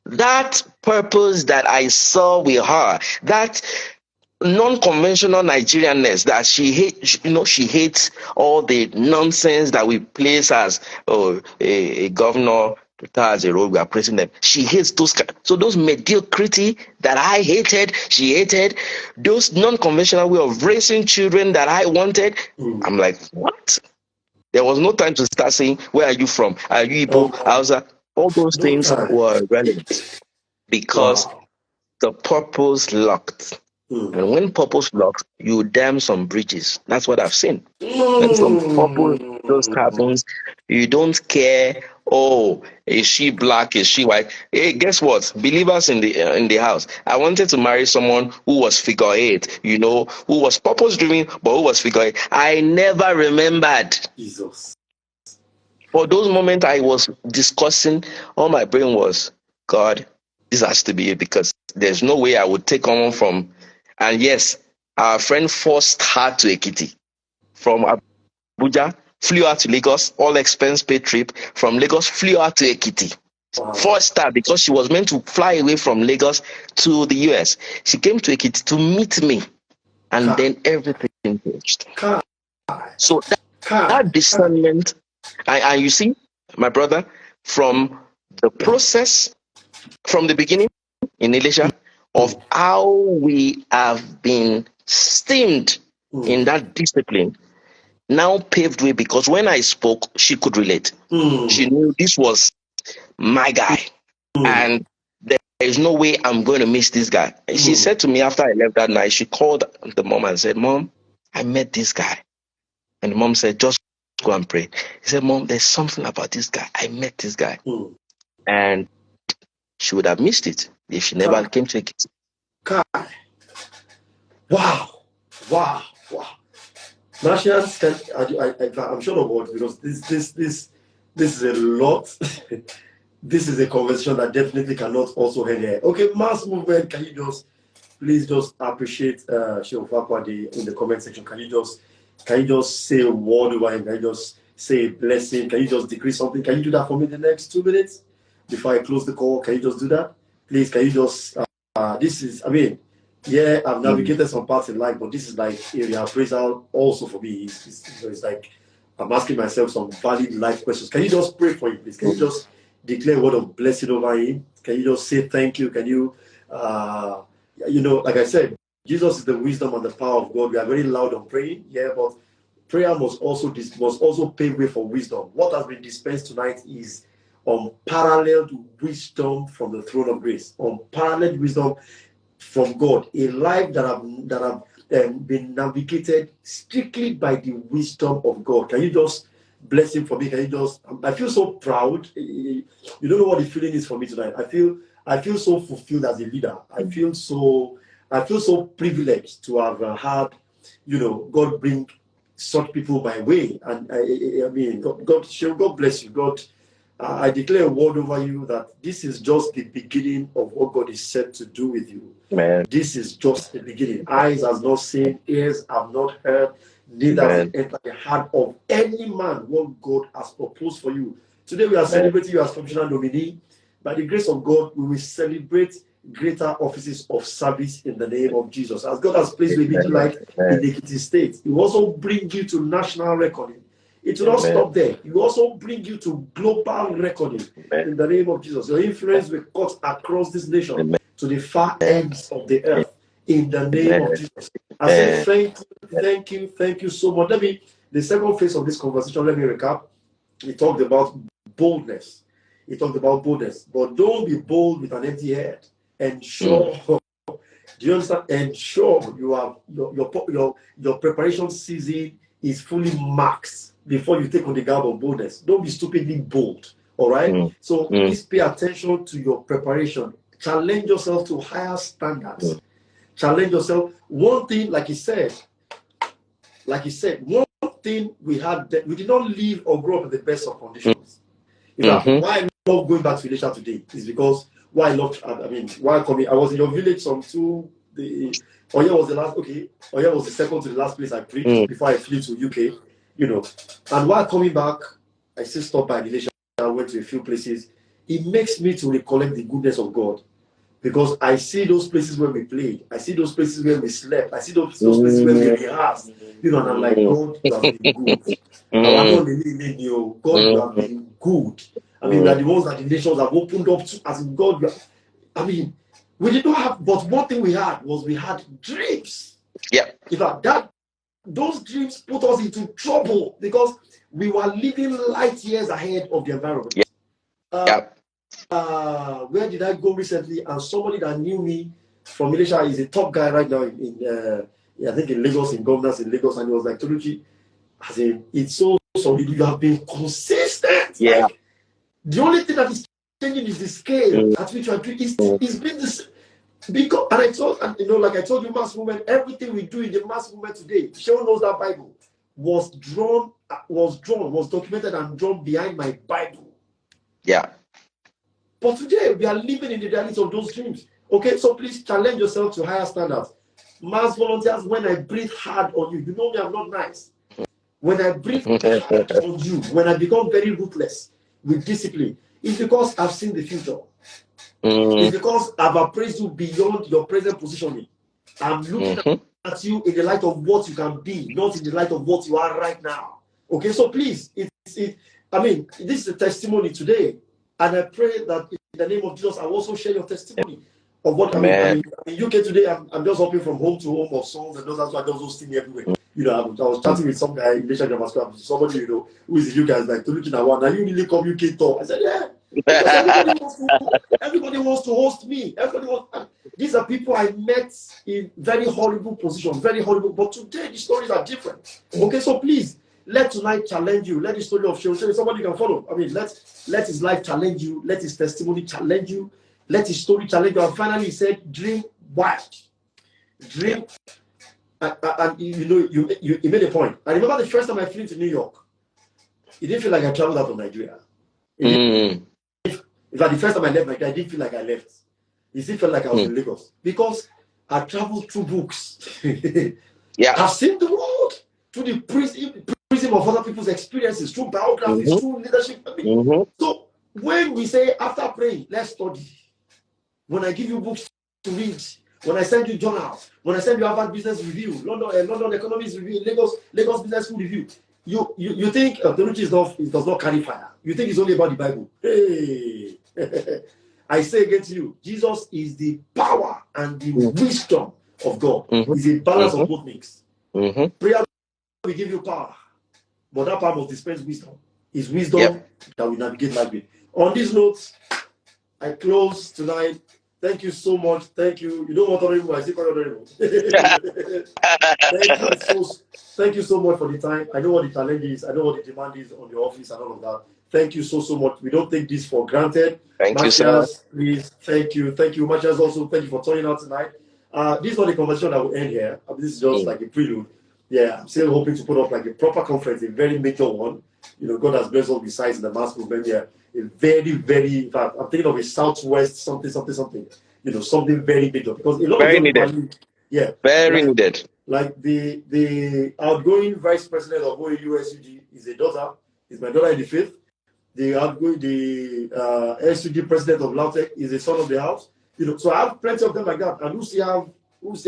That purpose that I saw with her, that non-conventional Nigerianness that she hates, she hates all the nonsense that we place as a governor as a role we are praising them. She hates those mediocrity that I hated. She hated those non-conventional way of raising children that I wanted. I'm like, what? There was no time to start saying, where are you from? Are you Igbo? Hausa? All those things were relevant because the purpose locked. And when purpose locks, you dam some bridges. That's what I've seen. When some purpose just happens, you don't care. Oh, is she black? Is she white? Hey, guess what? Believers in the house. I wanted to marry someone who was figure 8, who was purpose driven, but who was figure 8. I never remembered. Jesus. For those moments I was discussing, all my brain was, God, this has to be it, because there's no way I would take on from. And yes, our friend forced her to Ekiti. From Abuja, flew her to Lagos, all expense paid trip. From Lagos, flew her to Ekiti. Forced her, because she was meant to fly away from Lagos to the US. She came to Ekiti to meet me, and then everything changed. So that discernment, and you see, my brother, from the process, from the beginning in Elisha, of how we have been steamed in that discipline. now paved way, because when I spoke, she could relate. She knew this was my guy, and there is no way I'm going to miss this guy. And she said to me after I left that night, she called the mom and said, "Mom, I met this guy." And the mom said, "Just go and pray." He said, "Mom, there's something about this guy. I met this guy." And she would have missed it if she never came to Ekiti. Wow. Nations, I'm sure of what, because this is a lot. This is a conversation that definitely cannot also end here. Okay, mass movement. Can you please just appreciate Seun Fakuade in the comment section? Can you just say a word over him? Can you just say a blessing? Can you just decree something? Can you do that for me in the next 2 minutes before I close the call? Can you just do that, please? Can you just this is, yeah, I've navigated some parts in life, but this is like a reappraisal also for me. It's like I'm asking myself some valid life questions. Can you just pray for him, please? Can you just declare a word of blessing over him? Can you just say thank you? Can you, like I said, Jesus is the wisdom and the power of God. We are very loud on praying, yeah, but prayer must also pave way for wisdom. What has been dispensed tonight is unparalleled wisdom from the throne of grace, unparalleled wisdom from God, a life that have been navigated strictly by the wisdom of God. Can you just bless him for me? Can you just? I feel so proud. You don't know what the feeling is for me tonight. I feel so fulfilled as a leader. I feel so privileged to have had, God bring such people my way. And God bless you. God, I declare a word over you that this is just the beginning of what God is set to do with you. Amen. This is just the beginning. Eyes has not seen, ears have not heard, neither has it entered the heart of any man what God has proposed for you. Today we are celebrating you as functional nominee. By the grace of God, we will celebrate greater offices of service in the name of Jesus. As God has placed you in life in Ekiti State, He will also bring you to national reckoning. It will not stop there. It will also bring you to global reckoning in the name of Jesus. Your influence will cut across this nation to the far ends of the earth in the name of Jesus. I say thank you so much. The second phase of this conversation, let me recap. He talked about boldness. But don't be bold with an empty head. Ensure, do you understand? Ensure you have your preparation season is fully marked before you take on the garb of boldness. Don't be stupidly bold. All right. So please pay attention to your preparation. Challenge yourself to higher standards. Challenge yourself. One thing, like he said, one thing we did not live or grow up in the best of conditions. In fact, why I love going back to Elisha today is because why I was in your village Oyo was the second to the last place I preached before I flew to UK, and while coming back, I still stopped by Elisha. I went to a few places. It makes me to recollect the goodness of God, because I see those places where we played, I see those places where we slept, I see those places where we rehearsed, and I'm like, God, you have been good. God, you have been good. We are the ones that the nations have opened up to, as in God. We did not have, but one thing we had dreams. Yeah. In fact, those dreams put us into trouble because we were living light years ahead of the environment. Where did I go recently? And somebody that knew me from Malaysia is a top guy right now I think in Lagos, in governance in Lagos, and he was like, Toluchi, it's so solid. You have been consistent. Yeah. Like, the only thing that is changing is the scale at which you are doing. It's been this. Because, like I told you, mass movement, everything we do in the mass movement today, Seun knows that Bible was documented and drawn behind my Bible. Yeah. But today, we are living in the reality of those dreams. Okay, so please challenge yourself to higher standards. Mass volunteers, when I breathe hard on you, you know me, I'm not nice. When I breathe hard on you, when I become very ruthless with discipline, it's because I've seen the future. It's because I've appraised you beyond your present positioning. I'm looking at you in the light of what you can be, not in the light of what you are right now. Okay, so please, this is a testimony today. And I pray that in the name of Jesus, I will also share your testimony of what in UK today. I'm just hopping from home to home of songs, and that's why I just hosting everywhere. You know, I was chatting with some guy in Nation Grammar School, somebody, you know, who is you guys like, to look in at one, now you really come UK tour. I said, yeah, because everybody wants to host me. Everybody wants, these are people I met in very horrible positions, very horrible. But today the stories are different. Okay, so please let tonight challenge you. Let the story of Seun, somebody you can follow. I mean, let his life challenge you. Let his testimony challenge you. Let his story challenge you. And finally, he said, dream wild, dream. And you know, you made a point. I remember the first time I flew to New York. It didn't feel like I traveled out of Nigeria. In fact, the first time I left Nigeria, I didn't feel like I left. It still felt like I was in Lagos because I traveled through books. I've seen the world through the prism of other people's experiences, through biographies, through leadership. I mean, so when we say after praying, let's study. When I give you books to read, when I send you journals, when I send you Harvard Business Review, London Economics Review, Lagos Business School Review, you think it does not carry fire. You think it's only about the Bible. Hey, I say again to you, Jesus is the power and the wisdom of God. It's a balance of both things. Prayer will give you power, but that power must dispense wisdom. It's wisdom that we navigate life with. On this note, I close tonight. Thank you so much. Thank you. You don't want honorable, I say honorable. Thank you so much for the time. I know what the challenge is. I know what the demand is on your office and all of that. Thank you so much. We don't take this for granted. Thank you, sir. Please, thank you. Thank you, Marcias. Also, thank you for turning out tonight. This is not a conversation that will end here. This is just like a prelude. Yeah, I'm still hoping to put up like a proper conference, a very major one. You know, God has blessed us besides the mass movement here. A very, very, in fact, I'm thinking of a Southwest something. You know, something very major because a lot very of people needed. very needed. Like the outgoing vice president of OAU SUG is a daughter. Is my daughter in the fifth. The SUG president of LAUTECH is a son of the house. You know, so I have plenty of them like that, and who still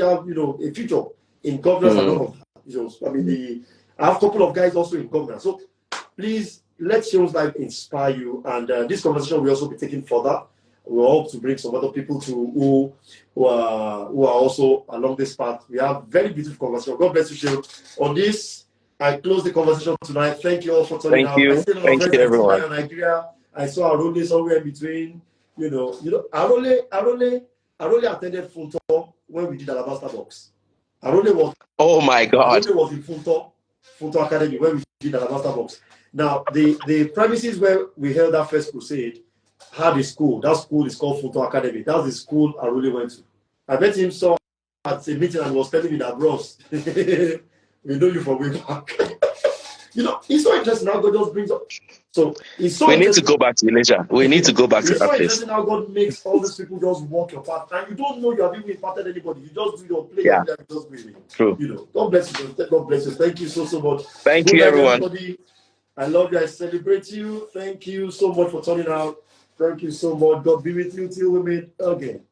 have you know, a future in governance and all of that. You know, I mean, I have a couple of guys also in governance. So please let Seun's life inspire you, and this conversation will also be taken further. We hope to bring some other people who are also along this path. We have very beautiful conversation. God bless you, Seun. On this, I close the conversation tonight. Thank you all for turning out. Thank you, everyone. Nigeria. I saw Arole somewhere in between. You know, Arole attended Funto when we did Alabasta Box. Arole was. Oh my God. Arole was in Funto Academy when we did Alabasta Box. Now, the premises where we held that first crusade had a school. That school is called Funto Academy. That's the school I really went to. I met him at a meeting and was telling me that, bros, we know you from way back. You know, it's so interesting how God just brings up. So it's so we need to go back to Malaysia. We need to go back to that place. It's so interesting how God makes all these people just walk your path. And you don't know you have even imparted anybody. You just do your play and just breathing. True. You know, God bless you. God bless you. Thank you so much. Thank you, everyone. Everybody. I love you. I celebrate you. Thank you so much for turning out. Thank you so much. God be with you till we meet again.